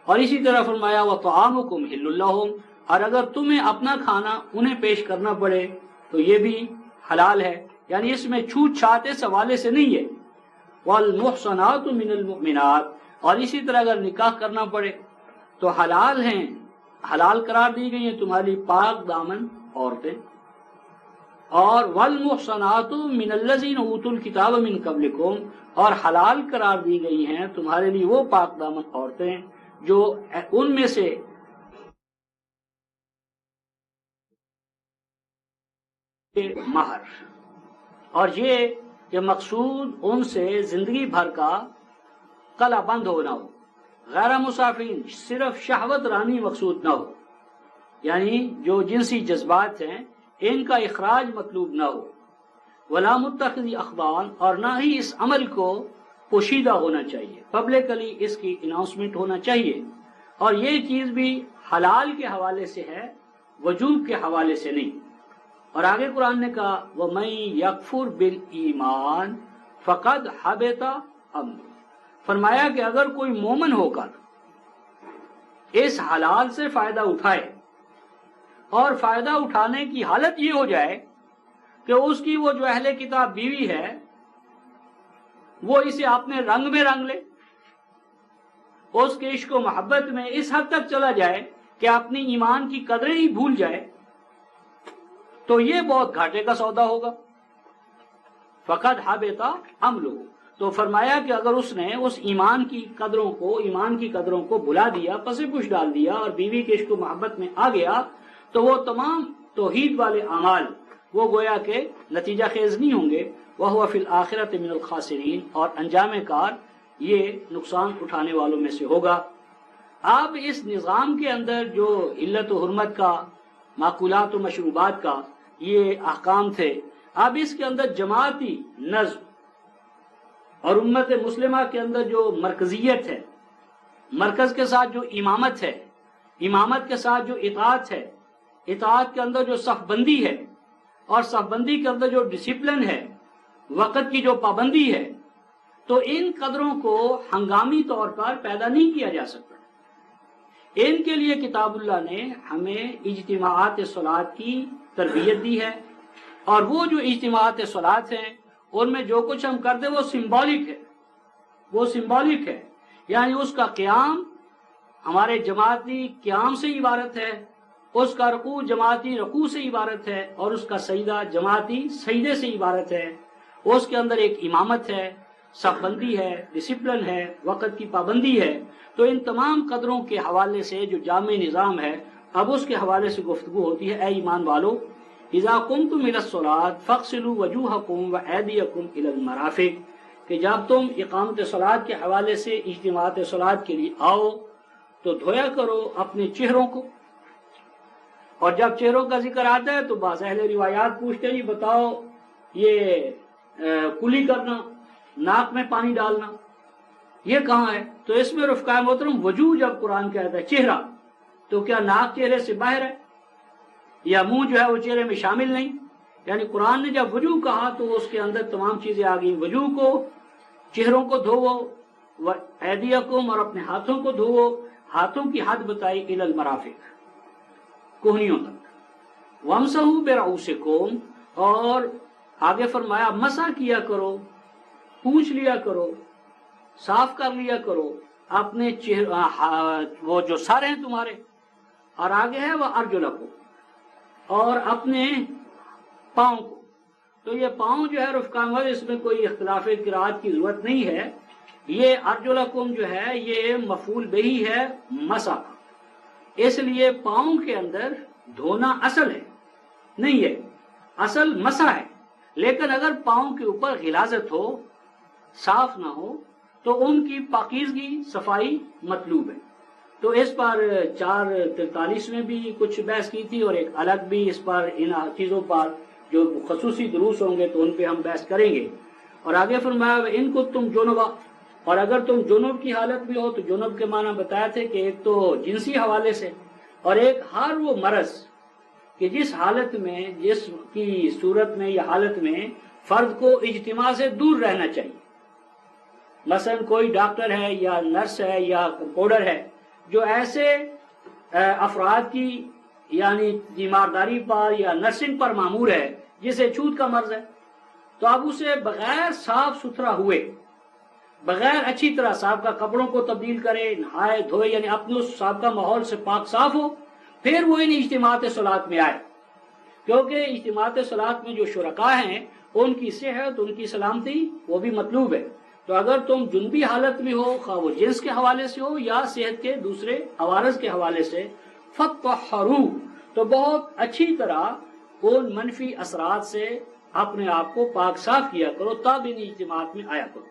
اور اسی طرح فرمایا وطعامکم حل لہم، اور اگر تمہیں اپنا کھانا انہیں پیش کرنا پڑے تو یہ بھی حلال ہے، یعنی اس میں چھوٹ چھات اس حوالے سے نہیں ہے. والمحصنات من المؤمنات، اور اسی طرح اگر نکاح کرنا پڑے تو حلال ہیں، حلال قرار دی گئی ہیں تمہاری پاک دامن عورتیں. اور والمحصنات من الذین اوتوا الکتاب من قبلکم، اور حلال قرار دی گئی ہیں تمہارے لیے وہ پاک دامن عورتیں جو ان میں سے مہر، اور یہ کہ مقصود ان سے زندگی بھر کا قلع بند ہونا ہو، غیر مسافرین، صرف شہوت رانی مقصود نہ ہو، یعنی جو جنسی جذبات ہیں ان کا اخراج مطلوب نہ ہو، ولا متخذی اخدان، اور نہ ہی اس عمل کو پوشیدہ ہونا چاہیے، پبلکلی اس کی اناؤنسمنٹ ہونا چاہیے، اور یہ چیز بھی حلال کے حوالے سے ہے، وجوب کے حوالے سے نہیں۔ اور آگے قرآن نے کہا وَمَن يَكْفُرْ بِالْإِيمَانِ فَقَدْ حَبِطَ عَمَلُهُ، فرمایا کہ اگر کوئی مومن ہو کر اس حلال سے فائدہ اٹھائے، اور فائدہ اٹھانے کی حالت یہ ہو جائے کہ اس کی وہ جو اہل کتاب بیوی ہے وہ اسے اپنے رنگ میں رنگ لے، اس کے عشق و محبت میں اس حد تک چلا جائے کہ اپنی ایمان کی قدریں ہی بھول جائے، تو یہ بہت گھاٹے کا سودا ہوگا۔ فقد حبط عملہ، تو فرمایا کہ اگر اس نے اس ایمان کی قدروں کو بھلا دیا، پس پش ڈال دیا، اور بیوی کے عشق و محبت میں آ گیا، تو وہ تمام توحید والے اعمال وہ گویا کہ نتیجہ خیز نہیں ہوں گے، وَهُوَ فِي الْآخِرَةِ مِنَ الْخَاسِرِينَ، اور انجام کار یہ نقصان اٹھانے والوں میں سے ہوگا۔ اب اس نظام کے اندر جو علت و حرمت کا، معقولات و مشروبات کا یہ احکام تھے، اب اس کے اندر جماعتی نظم اور امت مسلمہ کے اندر جو مرکزیت ہے، مرکز کے ساتھ جو امامت ہے، امامت کے ساتھ جو اطاعت ہے، اطاعت کے اندر جو صف بندی ہے، اور صف بندی کے اندر جو ڈسپلن ہے، وقت کی جو پابندی ہے، تو ان قدروں کو ہنگامی طور پر پیدا نہیں کیا جا سکتا۔ ان کے لیے کتاب اللہ نے ہمیں اجتماعات صلاۃ کی تربیت دی ہے، اور وہ جو اجتماعات صلاۃ ہیں ان میں جو کچھ ہم کرتے وہ سمبولک ہے، یعنی اس کا قیام ہمارے جماعتی قیام سے عبارت ہے، اس کا رکوع جماعتی رکوع سے عبارت ہے، اور اس کا سجدہ جماعتی سجدے سے عبارت ہے۔ اس کے اندر ایک امامت ہے، صف بندی ہے، ڈسپلن ہے، وقت کی پابندی ہے۔ تو ان تمام قدروں کے حوالے سے جو جامع نظام ہے، اب اس کے حوالے سے گفتگو ہوتی ہے۔ اے ایمان والو، اذا قمتم الى الصلاۃ فاغسلوا وجوہکم وایدیکم الى المرافق، کہ جب تم اقامت صلاۃ کے حوالے سے اجتماعات صلاۃ کے لیے آؤ تو دھویا کرو اپنے چہروں کو، اور جب چہروں کا ذکر آتا ہے تو بعض اہل روایات پوچھتے ہیں جی بتاؤ یہ کلی کرنا، ناک میں پانی ڈالنا، یہ کہاں ہے؟ تو اس میں رفقائے محترم وجوہ جب قرآن کہتا ہے چہرہ، تو کیا ناک چہرے سے باہر ہے یا منہ جو ہے وہ چہرے میں شامل نہیں؟ یعنی قرآن نے جب وجوہ کہا تو اس کے اندر تمام چیزیں آ گئی۔ وجوہ کو، چہروں کو دھوو، ایدیکم، اور اپنے ہاتھوں کو دھوو، ہاتھوں کی حد بتائی الی المرافق، کوہنیوں تک، وامسحوا برؤسکم، اور آگے فرمایا مسح کیا کرو، پوچھ لیا کرو، صاف کر لیا کرو اپنے وہ جو سر ہیں تمہارے، اور آگے ہے وہ ارجلکم، اور اپنے پاؤں کو۔ تو یہ پاؤں جو ہے رفقان، اس میں کوئی اختلاف قرات کی ضرورت نہیں ہے۔ یہ ارجلکم جو ہے یہ مفعول بہی ہے مسح، اس لیے پاؤں کے اندر دھونا اصل ہے نہیں ہے، اصل مسح ہے، لیکن اگر پاؤں کے اوپر غلاظت ہو، صاف نہ ہو، تو ان کی پاکیزگی صفائی مطلوب ہے۔ تو اس پر 4:43 میں بھی کچھ بحث کی تھی، اور ایک الگ بھی اس پر ان چیزوں پر جو خصوصی دروس ہوں گے تو ان پہ ہم بحث کریں گے۔ اور آگے فرمایا ان کو تم جنبا، اور اگر تم جنب کی حالت میں ہو تو جنب کے معنی بتایا تھے کہ ایک تو جنسی حوالے سے، اور ایک ہر وہ مرض کہ جس حالت میں، جس کی صورت میں یا حالت میں فرد کو اجتماع سے دور رہنا چاہیے۔ مثلا کوئی ڈاکٹر ہے یا نرس ہے یا کمپاؤنڈر ہے جو ایسے افراد کی یعنی تیمارداری پر یا نرسنگ پر مامور ہے جسے چھوت کا مرض ہے، تو اب اسے بغیر صاف ستھرا ہوئے، بغیر اچھی طرح سابقہ کپڑوں کو تبدیل کرے، نہائے دھوئے، یعنی اپنے اس سابقہ ماحول سے پاک صاف ہو، پھر وہ ان اجتماعات صلاۃ میں آئے۔ کیونکہ اجتماعات صلاۃ میں جو شرکاء ہیں ان کی صحت، ان کی سلامتی وہ بھی مطلوب ہے. تو اگر تم جنبی حالت میں ہو، خواہ وہ جنس کے حوالے سے ہو یا صحت کے دوسرے عوارض کے حوالے سے، فَطَّهَّرُوا، تو بہت اچھی طرح ان منفی اثرات سے اپنے آپ کو پاک صاف کیا کرو، تب ان اجتماعات میں آیا کرو.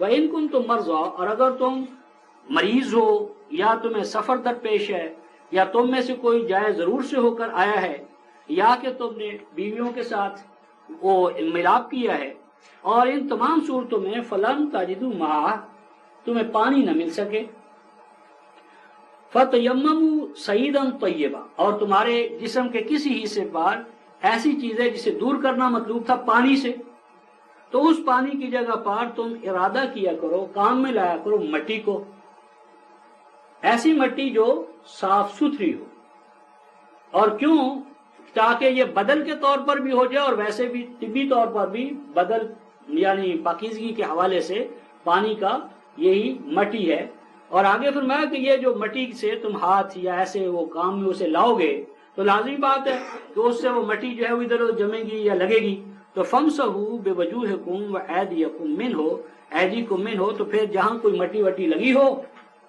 وَإِن كُنتُم مَرْضَىٰ، اور اگر تم مریض ہو یا تمہیں سفر درپیش ہے یا تم میں سے کوئی جائے ضرور سے ہو کر آیا ہے یا کہ تم نے بیویوں کے ساتھ وہ ملاپ کیا ہے، اور ان تمام صورتوں میں فلم تجدوا ماء، تمہیں پانی نہ مل سکے، فتیمموا صعیدا طیبا، اور تمہارے جسم کے کسی حصے پر ایسی چیز ہے جسے دور کرنا مطلوب تھا پانی سے، تو اس پانی کی جگہ پر تم ارادہ کیا کرو، کام میں لایا کرو مٹی کو، ایسی مٹی جو صاف ستھری ہو. اور کیوں؟ تاکہ یہ بدل کے طور پر بھی ہو جائے اور ویسے بھی طبی طور پر بھی بدل یعنی پاکیزگی کے حوالے سے پانی کا یہی مٹی ہے. اور آگے فرمایا کہ یہ جو مٹی سے تم ہاتھ یا ایسے وہ کام میں اسے لاؤ گے تو لازمی بات ہے کہ اس سے وہ مٹی جو ہے وہ ادھر ادھر جمے گی یا لگے گی. تو فَامْسَحُوا بِوُجُوهِكُمْ وَأَيْدِيَكُمْ مِنْهُ، ایدیکم منہ، تو پھر جہاں کوئی مٹی وٹی لگی ہو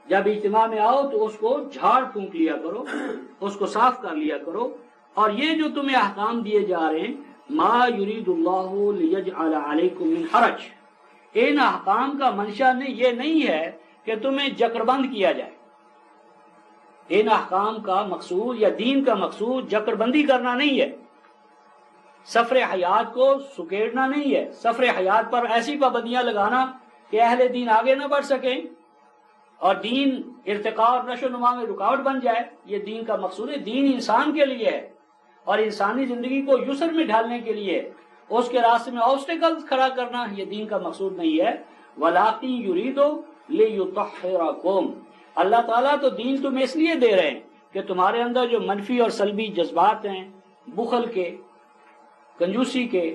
جب اجتماع میں آؤ تو اس کو جھاڑ پھونک لیا کرو، اس کو صاف کر لیا کرو. اور یہ جو تمہیں احکام دیے جا رہے ہیں، ما یرید اللہ لیجعل علیکم من حرج، ان احکام کا منشا یہ نہیں ہے کہ تمہیں جکر بند کیا جائے. ان احکام کا مقصود یا دین کا مقصود جکر بندی کرنا نہیں ہے، سفر حیات کو سکیڑنا نہیں ہے، سفر حیات پر ایسی پابندیاں لگانا کہ اہل دین آگے نہ بڑھ سکیں اور دین ارتقاء اور نشو و نما میں رکاوٹ بن جائے. یہ دین کا مقصود ہے. دین انسان کے لیے ہے اور انسانی زندگی کو یسر میں ڈھالنے کے لیے، اس کے راستے میں آبسٹیکلز کھڑا کرنا یہ دین کا مقصود نہیں ہے. وَلَٰكِن يُرِيدُ لِيُطَهِّرَكُمْ، اللہ تعالیٰ تو دین تمہیں اس لیے دے رہے ہیں کہ تمہارے اندر جو منفی اور سلبی جذبات ہیں، بخل کے، کنجوسی کے،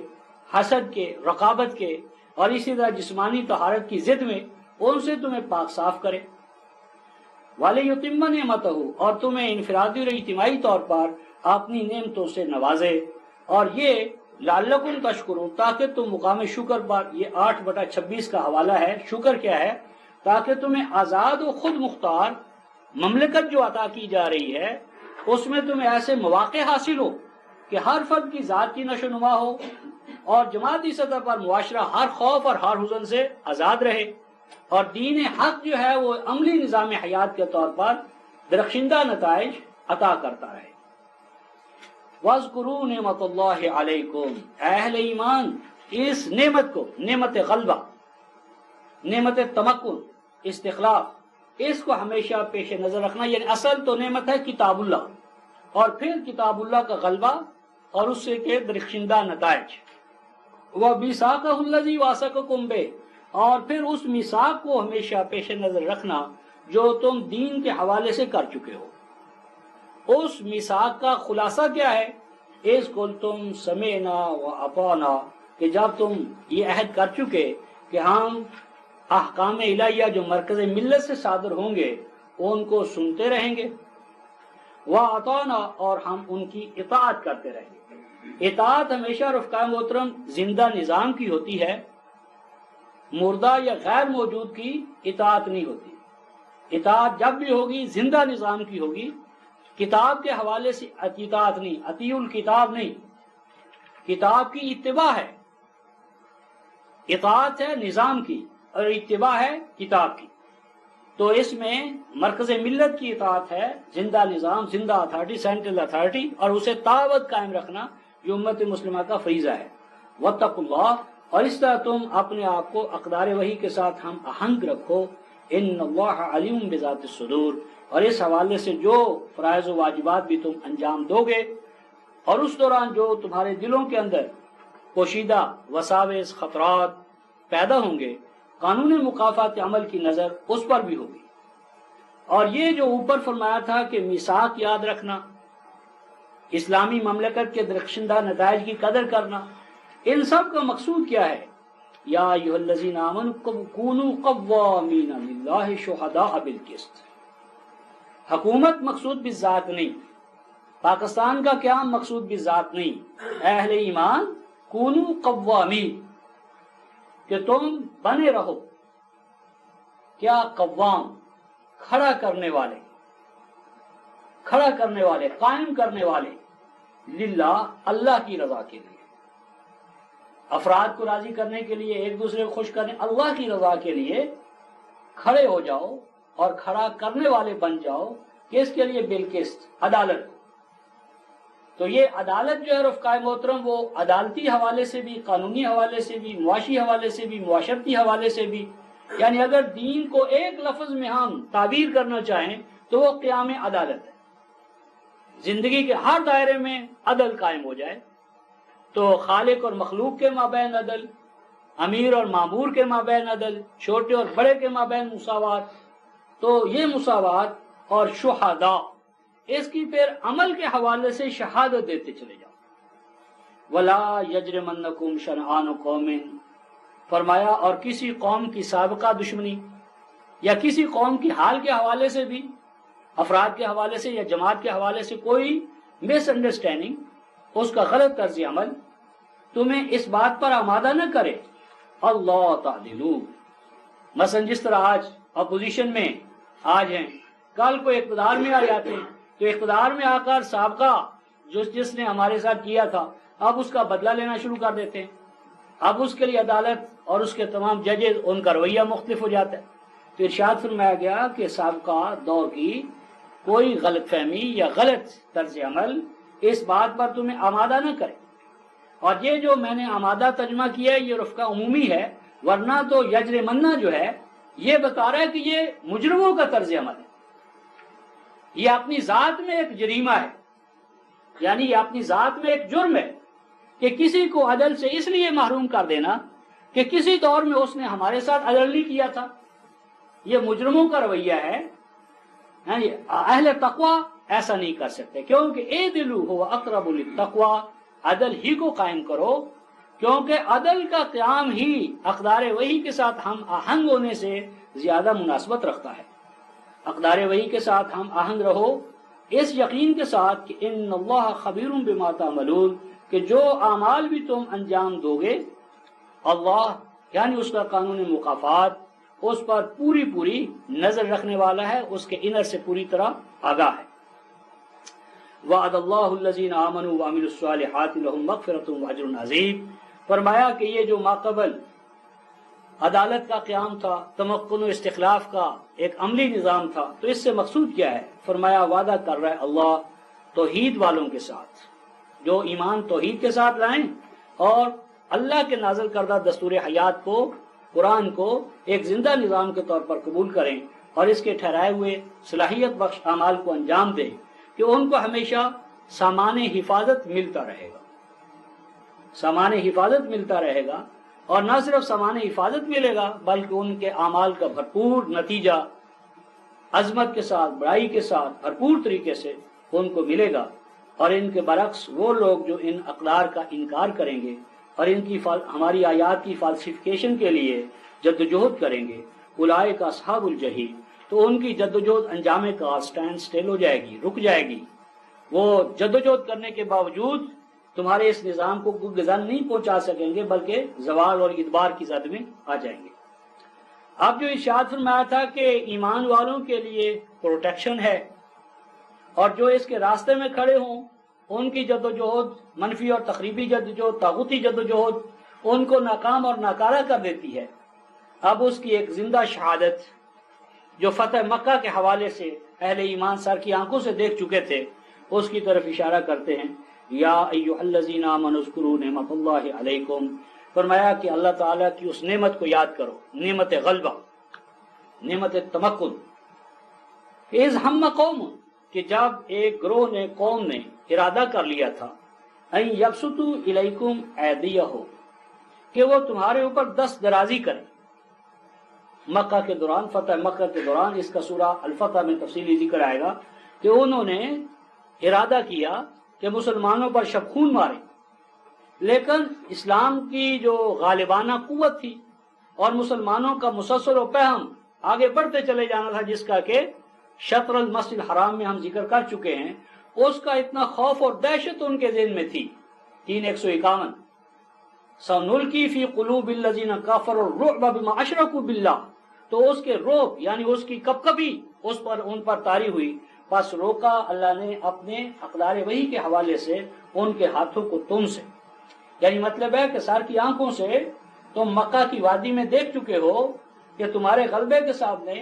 حسد کے، رقابت کے، اور اسی طرح جسمانی طہارت کی ضد میں، ان سے تمہیں پاک صاف کرے. وَلِيُتِمَّ نِعْمَتَهُ، اور تمہیں انفرادی اور اجتماعی طور پر اپنی نعمتوں سے نوازے. اور یہ لعلکم تشکرون، تاکہ تم مقام شکر پر، یہ 8/26 کا حوالہ ہے. شکر کیا ہے؟ تاکہ تمہیں آزاد و خود مختار مملکت جو عطا کی جا رہی ہے اس میں تمہیں ایسے مواقع حاصل ہو کہ ہر فرد کی ذات کی نشو و نما ہو اور جماعتی سطح پر معاشرہ ہر خوف اور ہر حزن سے آزاد رہے، اور دین حق جو ہے وہ عملی نظام حیات کے طور پر درخشندہ نتائج عطا کرتا رہے. وَاذْكُرُوا نِعْمَتَ اللَّهِ عَلَيْكُمْ، اہل ایمان اس نعمت کو، نعمت غلبہ، نعمت تمکن، استخلاف، اس کو ہمیشہ پیش نظر رکھنا. یعنی اصل تو نعمت ہے کتاب اللہ، اور پھر کتاب اللہ کا غلبہ اور اس سے کے درخشندہ نتائج. وَمِيثَاقَهُ الَّذِي وَاثَقَكُم بِهِ، اور پھر اس میثاق کو ہمیشہ پیش نظر رکھنا جو تم دین کے حوالے سے کر چکے ہو. اس میثاق کا خلاصہ کیا ہے؟ اِذْ قُلْتُمْ سَمِعْنَا وَأَطَعْنَا، کہ جب تم یہ عہد کر چکے کہ ہم احکام الہیہ جو مرکز ملت سے صادر ہوں گے ان کو سنتے رہیں گے. وَأَطَعْنَا، اور ہم ان کی اطاعت کرتے رہیں گے. اطاعت ہمیشہ رفقائے محترم زندہ نظام کی ہوتی ہے، مردہ یا غیر موجود کی اطاعت نہیں ہوتی. اطاعت جب بھی ہوگی زندہ نظام کی ہوگی. کتاب کے حوالے سے اطاعت نہیں، اطیعوا الکتاب نہیں، کتاب کی اتباع ہے. اطاعت ہے نظام کی اور اتباع ہے کتاب کی. تو اس میں مرکز ملت کی اطاعت ہے، زندہ نظام، زندہ اتھارٹی، سینٹرل اتھارٹی، اور اسے تابعت قائم رکھنا جو امت مسلمہ کا فریضہ ہے. واتقوا اللہ، اور اس طرح تم اپنے آپ کو اقدار وحی کے ساتھ ہم آہنگ رکھو. ان اللہ علیم بذات الصدور، اور اس حوالے سے جو فرائض و واجبات بھی تم انجام دو گے اور اس دوران جو تمہارے دلوں کے اندر پوشیدہ وساوس، خطرات پیدا ہوں گے، قانون مکافات عمل کی نظر اس پر بھی ہوگی. اور یہ جو اوپر فرمایا تھا کہ میثاق یاد رکھنا، اسلامی مملکت کے درخشندہ نتائج کی قدر کرنا، ان سب کا مقصود کیا ہے؟ یا ایھا الذین آمنوا کونوا قوامین للہ شہداء بالقسط. حکومت مقصود بالذات نہیں، پاکستان کا قیام مقصود بھی ذات نہیں، اے اہل ایمان کونو قوامین، کہ تم بنے رہو کیا قوام، کھڑا کرنے والے، قائم کرنے والے، للہ اللہ کی رضا کے لیے، افراد کو راضی کرنے کے لیے، ایک دوسرے کو خوش کرنے، اللہ کی رضا کے لیے کھڑے ہو جاؤ اور کھڑا کرنے والے بن جاؤ، کس کے لیے؟ بالقسط، عدالت۔ تو یہ عدالت جو ہے رفقائے محترم، وہ عدالتی حوالے سے بھی، قانونی حوالے سے بھی، معاشی حوالے سے بھی، معاشرتی حوالے سے بھی، یعنی اگر دین کو ایک لفظ میں ہم تعبیر کرنا چاہیں تو وہ قیام عدالت ہے۔ زندگی کے ہر دائرے میں عدل قائم ہو جائے، تو خالق اور مخلوق کے مابین عدل، امیر اور مامور کے مابین عدل، چھوٹے اور بڑے کے مابین مساوات، تو یہ مساوات اور شہداء، اس کی پھر عمل کے حوالے سے شہادت دیتے چلے جاؤ۔ وَلَا يَجْرِمَنَّكُمْ شَنْآنُ قَوْمٍ، فرمایا اور کسی قوم کی سابقہ دشمنی یا کسی قوم کی حال کے حوالے سے بھی، افراد کے حوالے سے یا جماعت کے حوالے سے کوئی مس انڈرسٹینڈنگ، اس کا غلط طرز عمل تمہیں اس بات پر آمادہ نہ کرے اللہ تعدلوا، مثلا جس طرح آج اپوزیشن میں آج ہیں، کل کو اقتدار میں آ جاتے ہیں، تو اقتدار میں آ کر سابقہ جس نے ہمارے ساتھ کیا تھا اب اس کا بدلہ لینا شروع کر دیتے ہیں، اب اس کے لیے عدالت اور اس کے تمام ججز، ان کا رویہ مختلف ہو جاتا ہے۔ تو ارشاد فرمایا گیا کہ سابقہ دور کی کوئی غلط فہمی یا غلط طرز عمل اس بات پر تمہیں آمادہ نہ کرے، اور یہ جو میں نے آمادہ ترجمہ کیا ہے یہ رفقہ عمومی ہے، ورنہ تو یجرمنہ جو ہے یہ بتا رہا ہے کہ یہ مجرموں کا طرز عمل ہے، یہ اپنی ذات میں ایک جریمہ ہے، یعنی یہ اپنی ذات میں ایک جرم ہے کہ کسی کو عدل سے اس لیے محروم کر دینا کہ کسی دور میں اس نے ہمارے ساتھ عدل نہیں کیا تھا، یہ مجرموں کا رویہ ہے۔ یعنی اہل تقوی ایسا نہیں کر سکتے، کیونکہ اعدلوا هو اقرب للتقوی، عدل ہی کو قائم کرو، کیونکہ عدل کا قیام ہی اقدار وحی کے ساتھ ہم آہنگ ہونے سے زیادہ مناسبت رکھتا ہے۔ اقدار وحی کے ساتھ ہم آہنگ رہو اس یقین کے ساتھ کہ ان اللہ خبیر بما تعملون، کہ جو اعمال بھی تم انجام دو گے اللہ یعنی اس کا قانون مکافات اس پر پوری نظر رکھنے والا ہے، اس کے انر سے پوری طرح آگاہ ہے۔ وعد اللہ الذین آمنوا وعملوا الصالحات لهم مغفرۃ واجر عظیم، فرمایا کہ یہ جو ماقبل عدالت کا قیام تھا، تمکن و استخلاف کا ایک عملی نظام تھا، تو اس سے مقصود کیا ہے؟ فرمایا وعدہ کر رہا ہے اللہ توحید والوں کے ساتھ، جو ایمان توحید کے ساتھ لائیں اور اللہ کے نازل کردہ دستور حیات کو، قرآن کو ایک زندہ نظام کے طور پر قبول کریں اور اس کے ٹھہرائے ہوئے صلاحیت بخش اعمال کو انجام دیں، کہ ان کو ہمیشہ سامان حفاظت ملتا رہے گا، سامان حفاظت ملتا رہے گا، اور نہ صرف سامان حفاظت ملے گا بلکہ ان کے اعمال کا بھرپور نتیجہ عظمت کے ساتھ، بڑائی کے ساتھ، بھرپور طریقے سے ان کو ملے گا۔ اور ان کے برعکس وہ لوگ جو ان اقدار کا انکار کریں گے اور ان کی ہماری آیات کی فالسیفیکیشن کے لیے جدوجہد کریں گے، اولئک اصحاب الجحیم، تو ان کی جدوجہد انجام کا سٹینڈ سٹل ہو جائے گی، رک جائے گی، وہ جدوجہد کرنے کے باوجود تمہارے اس نظام کو کوئی غزا نہیں پہنچا سکیں گے، بلکہ زوال اور ادبار کی زد میں آ جائیں گے۔ اب جو ارشاد فرمایا تھا کہ ایمان والوں کے لیے پروٹیکشن ہے، اور جو اس کے راستے میں کھڑے ہوں ان کی جدوجہد، منفی اور تخریبی جدوجہد، طاغوتی جدوجہد ان کو ناکام اور ناکارہ کر دیتی ہے۔ اب اس کی ایک زندہ شہادت جو فتح مکہ کے حوالے سے اہل ایمان سر کی آنکھوں سے دیکھ چکے تھے، اس کی طرف اشارہ کرتے ہیں۔ یا ایھا الذین آمنوا اذکروا نعمت اللہ علیکم، فرمایا کہ اللہ تعالیٰ کی اس نعمت کو یاد کرو، نعمت غلبہ، نعمت تمکن۔ اذ ہم قوم، کہ جب ایک گروہ نے، قوم نے ارادہ کر لیا تھا، ان یبسطوا الیکم ایدیہم، کہ وہ تمہارے اوپر دست درازی کریں۔ مکہ کے دوران، فتح مکہ کے دوران، اس کا سورہ الفتح میں تفصیلی ذکر آئے گا کہ انہوں نے ارادہ کیا کہ مسلمانوں پر شبخون ماریں، لیکن اسلام کی جو غالبانہ قوت تھی اور مسلمانوں کا مسلسل و پہم آگے بڑھتے چلے جانا تھا، جس کا کہ شطر المسجد الحرام میں ہم ذکر کر چکے ہیں، اس کا اتنا خوف اور دہشت ان کے ذہن میں تھی. 3:151 سَنُلْقِي فِي قُلُوبِ الَّذِينَ كَفَرُوا الرُّعْبَ بِمَا أَشْرَكُوا بِاللَّهِ. تو اس کے روب یعنی اس کی کپکپی ان پر طاری ہوئی. پس روکا اللہ نے اپنے اقدار وحی کے حوالے سے ان کے ہاتھوں کو تم سے. یعنی مطلب ہے کہ سر کی آنکھوں سے تم مکہ کی وادی میں دیکھ چکے ہو کہ تمہارے غلبے کے سامنے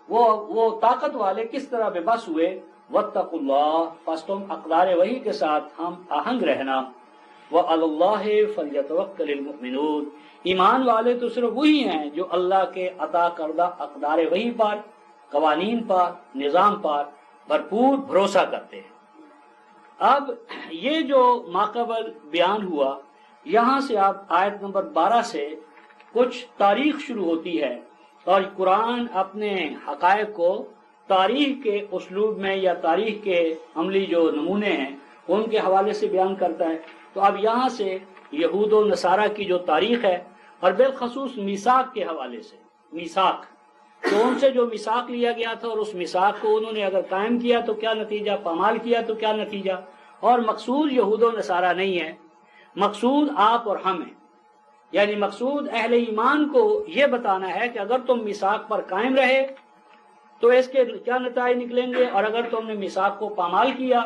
وہ طاقت والے کس طرح بے بس ہوئے. واتقوا اللہ، پس تم اقدار وحی کے ساتھ ہم آہنگ رہنا. وعلی اللہ فلیتوکل المؤمنون، ایمان والے تو صرف وہی ہیں جو اللہ کے عطا کردہ اقدار وحی پر، قوانین پر، نظام پر بھرپور بھروسہ کرتے ہیں. اب یہ جو ماقبل بیان ہوا، یہاں سے آپ آیت نمبر 12 سے کچھ تاریخ شروع ہوتی ہے، اور قرآن اپنے حقائق کو تاریخ کے اسلوب میں یا تاریخ کے عملی جو نمونے ہیں ان کے حوالے سے بیان کرتا ہے. تو اب یہاں سے یہود و نصارہ کی جو تاریخ ہے، اور بالخصوص میثاق کے حوالے سے، میثاق تو ان سے جو میثاق لیا گیا تھا اور اس میثاق کو انہوں نے اگر قائم کیا تو کیا نتیجہ، پامال کیا تو کیا نتیجہ. اور مقصود یہود و نصارہ نہیں ہے، مقصود آپ اور ہم ہیں. یعنی مقصود اہل ایمان کو یہ بتانا ہے کہ اگر تم میثاق پر قائم رہے تو اس کے کیا نتائج نکلیں گے، اور اگر تم نے میثاق کو پامال کیا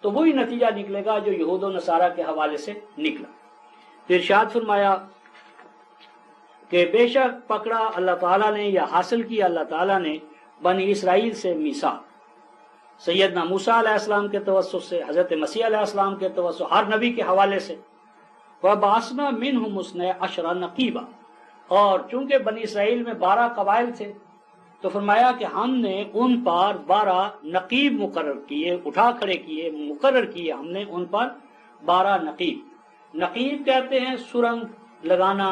تو وہی نتیجہ نکلے گا جو یہود و نصارہ کے حوالے سے نکلا. پھر ارشاد فرمایا کہ بے شک پکڑا اللہ تعالیٰ نے یا حاصل کیا اللہ تعالیٰ نے بنی اسرائیل سے میثاق. سیدنا موسیٰ علیہ السلام کے توسط سے، حضرت مسیح علیہ السلام کے توسط، ہر نبی کے حوالے سے. وَبَعَثْنَا مِنْهُمُ اثْنَيْ عَشْرَ نَقِيبًا، اور چونکہ بنی اسرائیل میں 12 قبائل تھے تو فرمایا کہ ہم نے ان پر 12 نقیب مقرر کیے، اٹھا کھڑے کیے، مقرر کیے ہم نے ان پر 12 نقیب. نقیب کہتے ہیں سرنگ لگانا،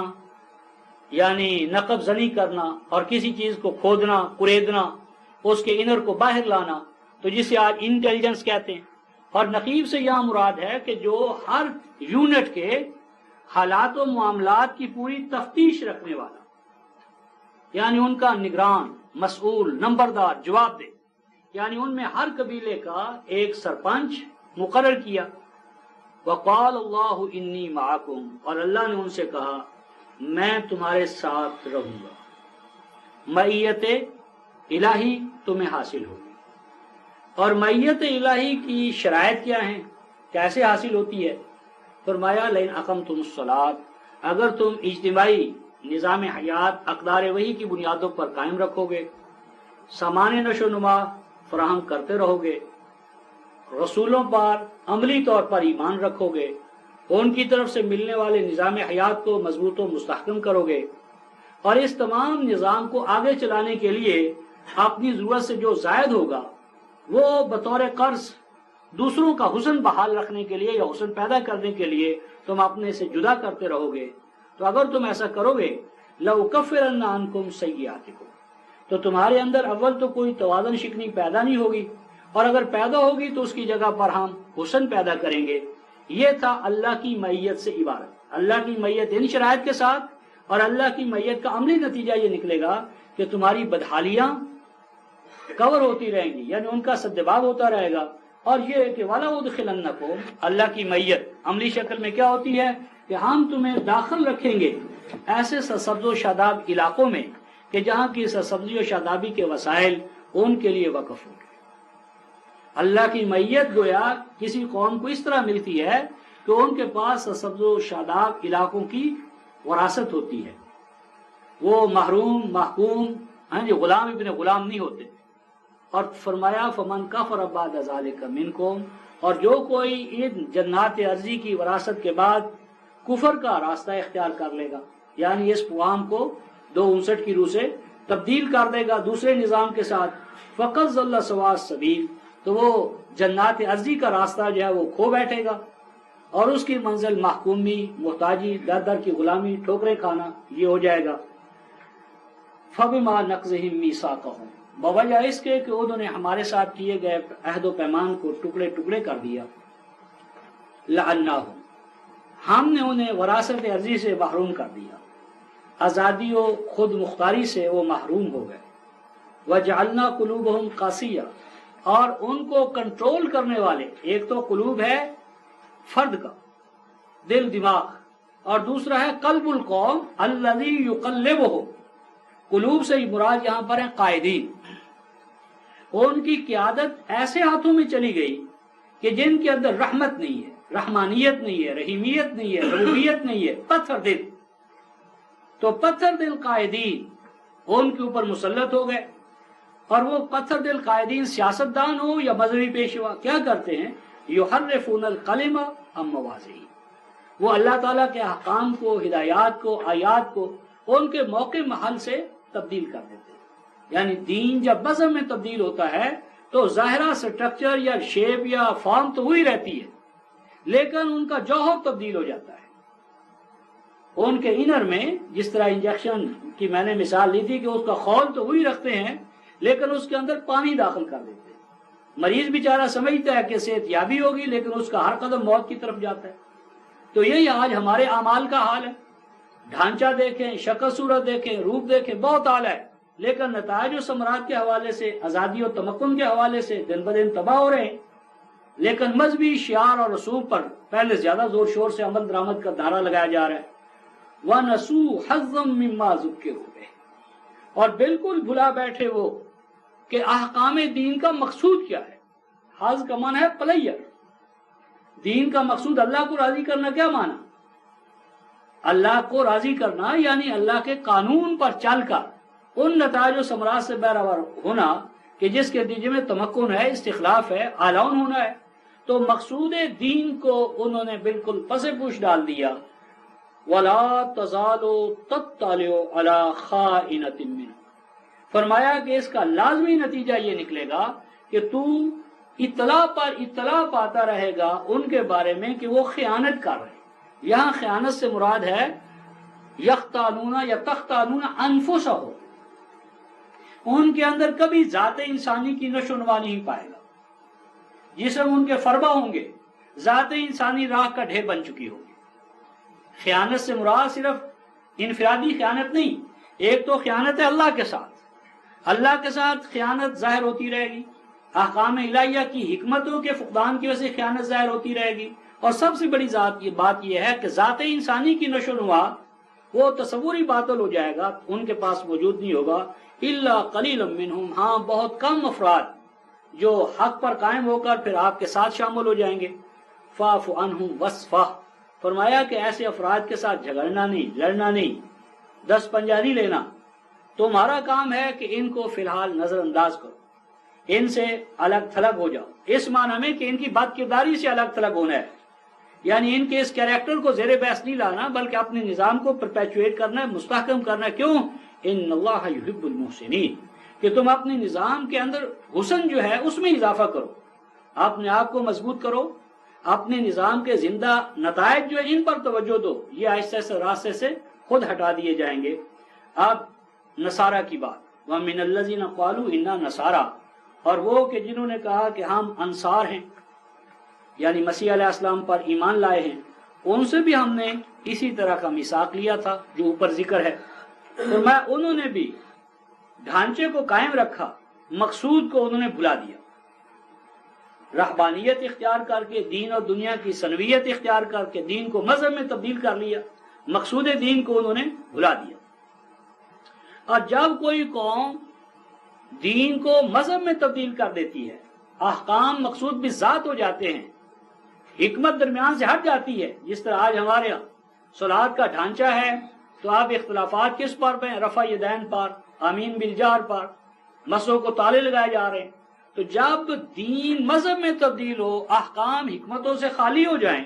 یعنی نقب زنی کرنا اور کسی چیز کو کھودنا، کریدنا، اس کے انر کو باہر لانا، تو جسے آج انٹیلیجنس کہتے ہیں. اور نقیب سے یہاں مراد ہے کہ جو ہر یونٹ کے حالات و معاملات کی پوری تفتیش رکھنے والا، یعنی ان کا نگران، مسئول، نمبردار، جواب دے. یعنی ان میں ہر قبیلے کا ایک سرپنچ مقرر کیا. وقال اللہ انی معکم، اور اللہ نے ان سے کہا میں تمہارے ساتھ رہوں گا. معیت الہی تمہیں حاصل ہوگی. اور معیت الہی کی شرائط کیا ہیں، کیسے حاصل ہوتی ہے؟ فرمایا لئن اقمتم الصلاۃ، اگر تم اجتماعی نظام حیات اقدار وحی کی بنیادوں پر قائم رکھو گے، سامان نشو و نما فراہم کرتے رہو گے، رسولوں پر عملی طور پر ایمان رکھو گے، ان کی طرف سے ملنے والے نظام حیات کو مضبوط و مستحکم کرو گے، اور اس تمام نظام کو آگے چلانے کے لیے اپنی ضرورت سے جو زائد ہوگا وہ بطور قرض دوسروں کا حسن بحال رکھنے کے لیے یا حسن پیدا کرنے کے لیے تم اپنے سے جدا کرتے رہو گے. تو اگر تم ایسا کرو گے لَأُكَفِّرَنَّ عَنْكُمْ سَيِّئَاتِكُمْ، تو تمہارے اندر اول تو کوئی توازن شکنی پیدا نہیں ہوگی، اور اگر پیدا ہوگی تو اس کی جگہ پر ہم حسن پیدا کریں گے. یہ تھا اللہ کی معیت سے عبارت. اللہ کی معیت ان شرائط کے ساتھ، اور اللہ کی معیت کا عملی نتیجہ یہ نکلے گا کہ تمہاری بدحالیاں کور ہوتی رہیں گی، یعنی ان کا سدباب ہوتا رہے گا. اور یہ کہ وَلَأُدْخِلَنَّكُمْ، اللہ کی معیت عملی شکل میں کیا ہوتی ہے کہ ہم تمہیں داخل رکھیں گے ایسے سرسبز و شاداب علاقوں میں کہ جہاں کی سرسبزی و شادابی کے وسائل ان کے لیے وقف ہوں گے. اللہ کی معیت گویا کسی قوم کو اس طرح ملتی ہے کہ ان کے پاس سرسبز و شاداب علاقوں کی وراثت ہوتی ہے، وہ محروم، محکوم، غلام ابن غلام نہیں ہوتے. اور فرمایا فمن کفر بعد ذلک منکم، اور جو کوئی ان جنات ارضی کی وراثت کے بعد کفر کا راستہ اختیار کر لے گا، یعنی اس پیغام کو 259 کی روح سے تبدیل کر دے گا دوسرے نظام کے ساتھ، فقد ضل سواء السبیل، تو وہ جنات ارضی کا راستہ جو ہے وہ کھو بیٹھے گا، اور اس کی منزل محکومی، محتاجی، در در کی غلامی، ٹھوکریں کھانا یہ ہو جائے گا. فبما نقضهم میثاقهم، بوجہ اس کے کہ انہوں نے ہمارے ساتھ کیے گئے عہد و پیمان کو ٹکڑے ٹکڑے کر دیا. لعناہم، ہم نے انہیں وراثت ارضی سے محروم کر دیا، آزادی و خود مختاری سے وہ محروم ہو گئے. وجعلنا قلوبہم قاسیہ، اور ان کو کنٹرول کرنے والے، ایک تو قلوب ہے فرد کا، دل دماغ، اور دوسرا ہے قلب القوم الذی یقلبہ، قلوب سے مراد یہاں پر ہیں قائدین، ان کی قیادت ایسے ہاتھوں میں چلی گئی کہ جن کے اندر رحمت نہیں ہے، رحمانیت نہیں ہے، رحیمیت نہیں ہے، ربوبیت نہیں ہے، پتھر دل، تو پتھر دل قائدین ان کے اوپر مسلط ہو گئے، اور وہ پتھر دل قائدین سیاستدان ہو یا مذہبی پیشوا کیا کرتے ہیں؟ یحرفون الکلم عن مواضعہ، وہ اللہ تعالیٰ کے احکام کو، ہدایات کو، آیات کو ان کے موقع محل سے تبدیل کر دیتے ہیں۔ یعنی دین جب مذہب میں تبدیل ہوتا ہے تو ظاہرہ سٹرکچر یا شیپ یا فارم تو وہی رہتی ہے، لیکن ان کا جوہر تبدیل ہو جاتا ہے۔ ان کے انر میں، جس طرح انجیکشن کی میں نے مثال لی تھی کہ اس کا خول تو وہی رکھتے ہیں لیکن اس کے اندر پانی داخل کر دیتے ہیں، مریض بیچارہ سمجھتا ہے کہ صحت یابی ہوگی لیکن اس کا ہر قدم موت کی طرف جاتا ہے۔ تو یہی آج ہمارے اعمال کا حال ہے، ڈھانچہ دیکھیں، شکل صورت دیکھیں، روپ دیکھیں، بہت اعلیٰ ہے، لیکن نتائج و ثمرات کے حوالے سے، آزادی و تمکن کے حوالے سے دن بدن تباہ ہو رہے ہیں۔ لیکن مذہبی شعار اور رسوم پر پہلے زیادہ زور شور سے عمل درآمد کا نعرہ لگایا جا رہا ہے، وَنَسُوا حَظًّا مِّمَّا ذُكِّرُوا بِهِ، اور بالکل بھلا بیٹھے وہ کہ احکام دین کا مقصود کیا ہے۔ حظ کا معنی ہے پلیئر، دین کا مقصود اللہ کو راضی کرنا، کیا معنی؟ اللہ کو راضی کرنا یعنی اللہ کے قانون پر چل کر ان نتائج و ثمرات سے بہرور ہونا کہ جس کے نتیجے میں تمکن ہے، استخلاف ہے، اعلان ہونا ہے۔ تو مقصود دین کو انہوں نے بالکل پس پوش ڈال دیا۔ وَلَا تَزَالُ تَطَّلِعُ عَلَىٰ خَائِنَةٍ مِّنْهُمْ، فرمایا کہ اس کا لازمی نتیجہ یہ نکلے گا کہ تو اطلاع پر اطلاع پاتا رہے گا ان کے بارے میں کہ وہ خیانت کر رہے ہیں۔ یہاں خیانت سے مراد ہے یختانون یا تختانون انفسہم، ان کے اندر کبھی ذات انسانی کی نشو و نما نہیں پائے گا، جسم ان کے فربہ ہوں گے، ذات انسانی راہ کا ڈھیر بن چکی ہوگی۔ خیانت سے مراد صرف انفرادی خیانت نہیں، ایک تو خیانت ہے اللہ کے ساتھ، اللہ کے ساتھ خیانت ظاہر ہوتی رہے گی، احکام الہیہ کی حکمتوں کے فقدان کی وجہ سے خیانت ظاہر ہوتی رہے گی، اور سب سے بڑی بات یہ ہے کہ ذات انسانی کی نشو و نما وہ تصوری باطل ہو جائے گا، ان کے پاس موجود نہیں ہوگا۔ الا قلیلا منہم، ہاں بہت کم افراد جو حق پر قائم ہو کر پھر آپ کے ساتھ شامل ہو جائیں گے۔ فاعف عنہم واصفح، فرمایا کہ ایسے افراد کے ساتھ جھگڑنا نہیں، لڑنا نہیں، دس پنجہ نہیں لینا، تمہارا کام ہے کہ ان کو فی الحال نظر انداز کرو، ان سے الگ تھلگ ہو جاؤ، اس معنی میں کہ ان کی بد کرداری سے الگ تھلگ ہونا ہے، یعنی ان کے اس کیریکٹر کو زیر بحث نہیں لانا بلکہ اپنے نظام کو پرپیچویٹ کرنا ہے، مستحکم کرنا ہے۔ کیوں؟ ان اللہ یحب المحسنین، کہ تم اپنے نظام کے اندر حسن جو ہے اس میں اضافہ کرو، اپنے آپ کو مضبوط کرو، اپنے نظام کے زندہ نتائج جو ہے ان پر توجہ دو، یہ آہستہ سے راستے سے خود ہٹا دیے جائیں گے۔ اب نصارہ کی بات، وَمِنَ الَّذِينَ قَالُوا إِنَّا نَصَارَىٰ، اور وہ کہ جنہوں نے کہا کہ ہم انصار ہیں، یعنی مسیح علیہ السلام پر ایمان لائے ہیں، ان سے بھی ہم نے اسی طرح کا میثاق لیا تھا جو اوپر ذکر ہے۔ فرمایا انہوں نے بھی ڈھانچے کو قائم رکھا، مقصود کو انہوں نے بھلا دیا، رہبانیت اختیار کر کے دین اور دنیا کی سنویت اختیار کر کے دین کو مذہب میں تبدیل کر لیا، مقصود دین کو انہوں نے بھلا دیا۔ اور جب کوئی قوم دین کو مذہب میں تبدیل کر دیتی ہے، احکام مقصود بھی ذات ہو جاتے ہیں، حکمت درمیان سے ہٹ جاتی ہے، جس طرح آج ہمارے صلات کا ڈھانچہ ہے تو آپ اختلافات کس پر ہیں؟ رفع یدین پر، آمین بالجار پر، مسوں کو تالے لگائے جا رہے ہیں۔ تو جب دین مذہب میں تبدیل ہو، احکام حکمتوں سے خالی ہو جائیں،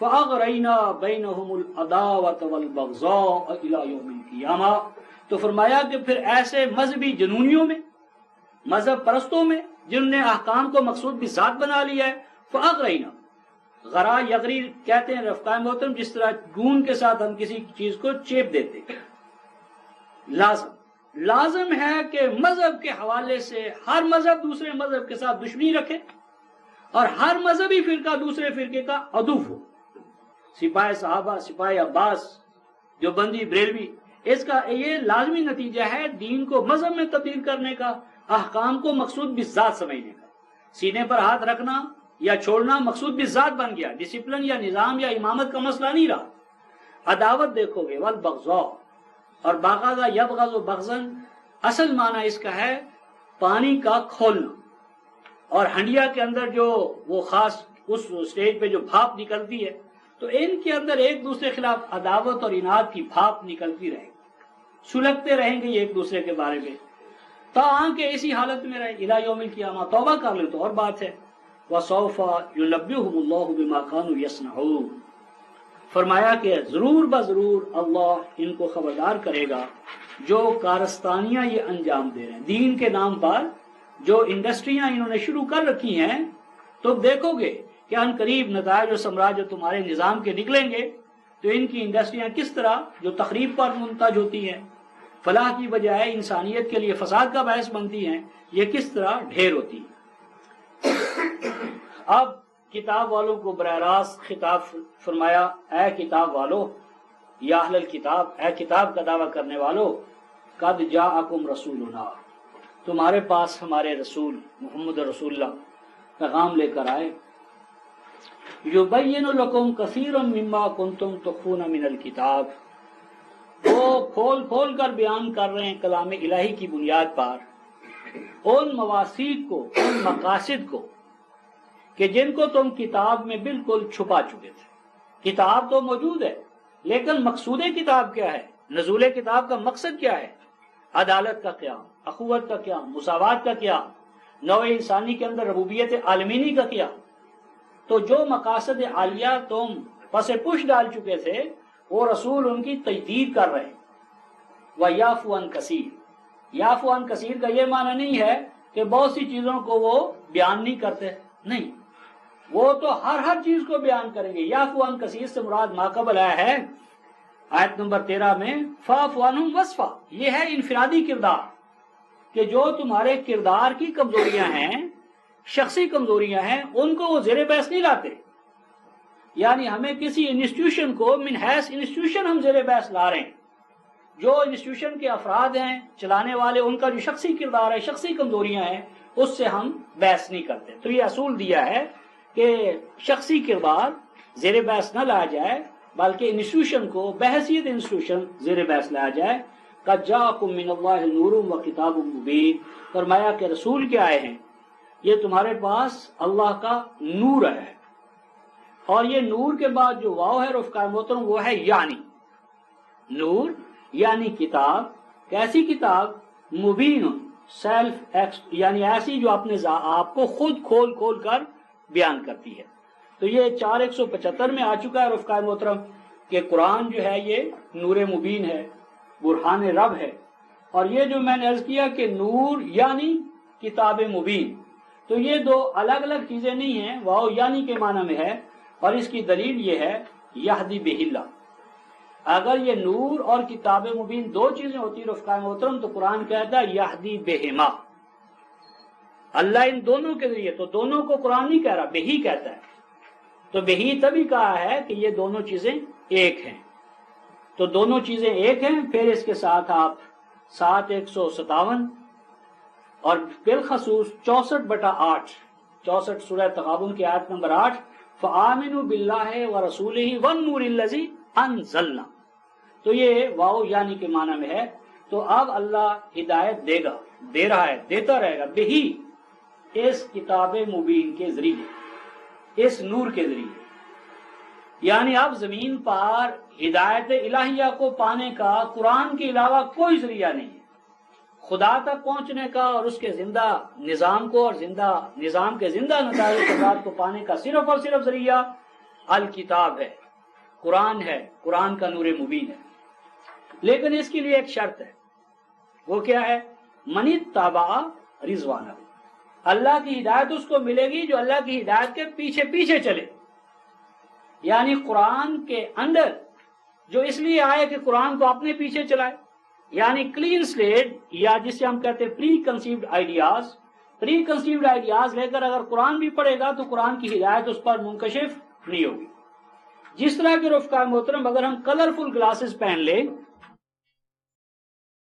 فَأَغْرَيْنَا بَيْنَهُمُ الْعَدَاوَةَ وَالْبَغْضَاءَ إِلَىٰ يَوْمِ الْقِيَامَةِ، تو فرمایا کہ پھر ایسے مذہبی جنونیوں میں، مذہب پرستوں میں جنہوں نے احکام کو مقصود بھی ذات بنا لیا ہے، فَأَغْرَيْنَا، غرا یغری کہتے ہیں رفقۂ محترم جس طرح گون کے ساتھ ہم کسی چیز کو چیپ دیتے۔ لازم ہے کہ مذہب کے حوالے سے ہر مذہب دوسرے مذہب کے ساتھ دشمنی رکھے اور ہر مذہبی فرقہ دوسرے فرقے کا عدو ہو۔ سپاہ صحابہ، سپاہ عباس، دیوبندی، بریلوی، اس کا یہ لازمی نتیجہ ہے دین کو مذہب میں تبدیل کرنے کا، احکام کو مقصود بھی ذات سمجھنے کا۔ سینے پر ہاتھ رکھنا یا چھوڑنا مقصود بھی ذات بن گیا، ڈسپلن یا نظام یا امامت کا مسئلہ نہیں رہا۔ عداوت دیکھو گے والبغضاء، اور باقاعدہ یبغض و بغضن اصل معنی اس کا ہے پانی کا کھولنا، اور ہنڈیا کے اندر جو وہ خاص اس سٹیج پہ جو بھاپ نکلتی ہے، تو ان کے اندر ایک دوسرے کے خلاف عداوت اور اناد کی بھاپ نکلتی رہے گی، سلگتے رہیں گے ایک دوسرے کے بارے میں تاکہ اسی حالت میں رہے الی یوم القیامہ۔ توبہ کر لیں تو اور بات ہے۔ وَسَوْفَ يُنَبِّئُهُمُ اللَّهُ بِمَا كَانُوا يَصْنَعُونَ، فرمایا کہ ضرور بضرور اللہ ان کو خبردار کرے گا جو کارستانیاں یہ انجام دے رہے ہیں دین کے نام پر، جو انڈسٹریاں انہوں نے شروع کر رکھی ہیں، تو دیکھو گے کہ ان قریب نتائج و ثمرات جو تمہارے نظام کے نکلیں گے، تو ان کی انڈسٹریاں کس طرح جو تخریب پر منتج ہوتی ہیں، فلاح کی بجائے انسانیت کے لیے فساد کا باعث بنتی ہیں، یہ کس طرح ڈھیر ہوتی ہیں۔ اب کتاب والوں کو براہ راست خطاب فرمایا، اے کتاب والو یا اہل الکتاب، اے کتاب کا دعویٰ کرنے والو، قد جاءکم رسولنا، تمہارے پاس ہمارے رسول محمد رسول اللہ پیغام لے کر آئے، یبین لکم کثیر مما کنتم تخفون من الکتاب، وہ کھول کھول کر بیان کر رہے ہیں کلام الہی کی بنیاد پر ان مواثیق کو، ان مقاصد کو کہ جن کو تم کتاب میں بالکل چھپا چکے تھے۔ کتاب تو موجود ہے، لیکن مقصود کتاب کیا ہے؟ نزول کتاب کا مقصد کیا ہے؟ عدالت کا قیام، اخوت کا قیام، مساوات کا قیام، نوع انسانی کے اندر ربوبیت عالمینی کا قیام۔ تو جو مقاصد عالیہ تم پس پش ڈال چکے تھے، وہ رسول ان کی تجدید کر رہے ہیں۔ وَيَعْفُو عَنْ كَثِيرٍ، یعفو عن کثیر کا یہ معنی نہیں ہے کہ بہت سی چیزوں کو وہ بیان نہیں کرتے، نہیں، وہ تو ہر چیز کو بیان کریں گے۔ یعفو عن کثیر سے مراد ما قبل آیا ہے آیت نمبر 13 میں، فَاعْفُ عَنْهُمْ وَاصْفَحْ، یہ ہے انفرادی کردار، کہ جو تمہارے کردار کی کمزوریاں ہیں، شخصی کمزوریاں ہیں، ان کو وہ زیر بحث نہیں لاتے۔ یعنی ہمیں کسی انسٹیٹیوشن کو من حیث انسٹیٹیوشن ہم زیر بحث لا رہے ہیں، جو انسٹیٹیوشن کے افراد ہیں چلانے والے، ان کا جو شخصی کردار ہے، شخصی کمزوریاں ہیں، اس سے ہم بحث نہیں کرتے۔ تو یہ اصول دیا ہے کہ شخصی کردار زیر بحث نہ لایا جائے، بلکہ انسٹیٹیوشن کو بحیثیت انسٹیٹیوشن زیر بحث لایا جائے۔ قد جاءکم من اللہ نور و کتاب مبین، فرمایا کہ رسول کیا آئے ہیں، یہ تمہارے پاس اللہ کا نور ہے، اور یہ نور کے بعد جو واو ہے رفقۂ محترم وہ ہے یعنی، نور یعنی کتاب، کیسی کتاب؟ مبین، سیلف یعنی ایسی جو اپنے آپ کو خود کھول کھول کر بیان کرتی ہے۔ تو یہ 4:175 میں آ چکا ہے رفقائے محترم کہ قرآن جو ہے یہ نور مبین ہے، برہان رب ہے، اور یہ جو میں نے عرض کیا کہ نور یعنی کتاب مبین، تو یہ دو الگ الگ چیزیں نہیں ہیں، واو یعنی کے معنی میں ہے، اور اس کی دلیل یہ ہے یہدی بہ اللہ۔ اگر یہ نور اور کتاب مبین دو چیزیں ہوتی رفقائے محترم تو قرآن کہتا ہے یہدی بہما، اللہ ان دونوں کے ذریعے، تو دونوں کو قرآن نہیں کہہ رہا، بہی کہتا ہے۔ تو بہی تبھی کہا ہے کہ یہ دونوں چیزیں ایک ہیں، تو دونوں چیزیں ایک ہیں۔ پھر اس کے ساتھ آپ 7:157 اور بالخصوص 64/8 64 سورہ تغابن کی آیت نمبر 8، فَآمِنُوا بِاللَّهِ وَرَسُولِهِ وَالنُّورِ الَّذِي أَنزَلْنَا، تو یہ واو یعنی کے معنی میں ہے۔ تو اب اللہ ہدایت دے گا، دے رہا ہے، دیتا رہے گا، بہی، اس کتاب مبین کے ذریعے، اس نور کے ذریعے۔ یعنی اب زمین پر ہدایت الہیہ کو پانے کا قرآن کے علاوہ کوئی ذریعہ نہیں ہے۔ خدا تک پہنچنے کا اور اس کے زندہ نظام کو اور زندہ نظام کے زندہ نتائج کو پانے کا صرف اور صرف ذریعہ الکتاب ہے، قرآن ہے، قرآن کا نور مبین ہے۔ لیکن اس کے لیے ایک شرط ہے، وہ کیا ہے؟ من اتبع رضوانہ، اللہ کی ہدایت اس کو ملے گی جو اللہ کی ہدایت کے پیچھے پیچھے چلے۔ یعنی قرآن کے اندر جو اس لیے آئے کہ قرآن کو اپنے پیچھے چلائے، یعنی کلین سلیٹ، یا جسے ہم کہتے ہیں پری کنسیوڈ آئیڈیاز لے کر اگر قرآن بھی پڑھے گا تو قرآن کی ہدایت اس پر منکشف نہیں ہوگی۔ جس طرح کے رفقائے محترم اگر ہم کلرفل گلاسز پہن لیں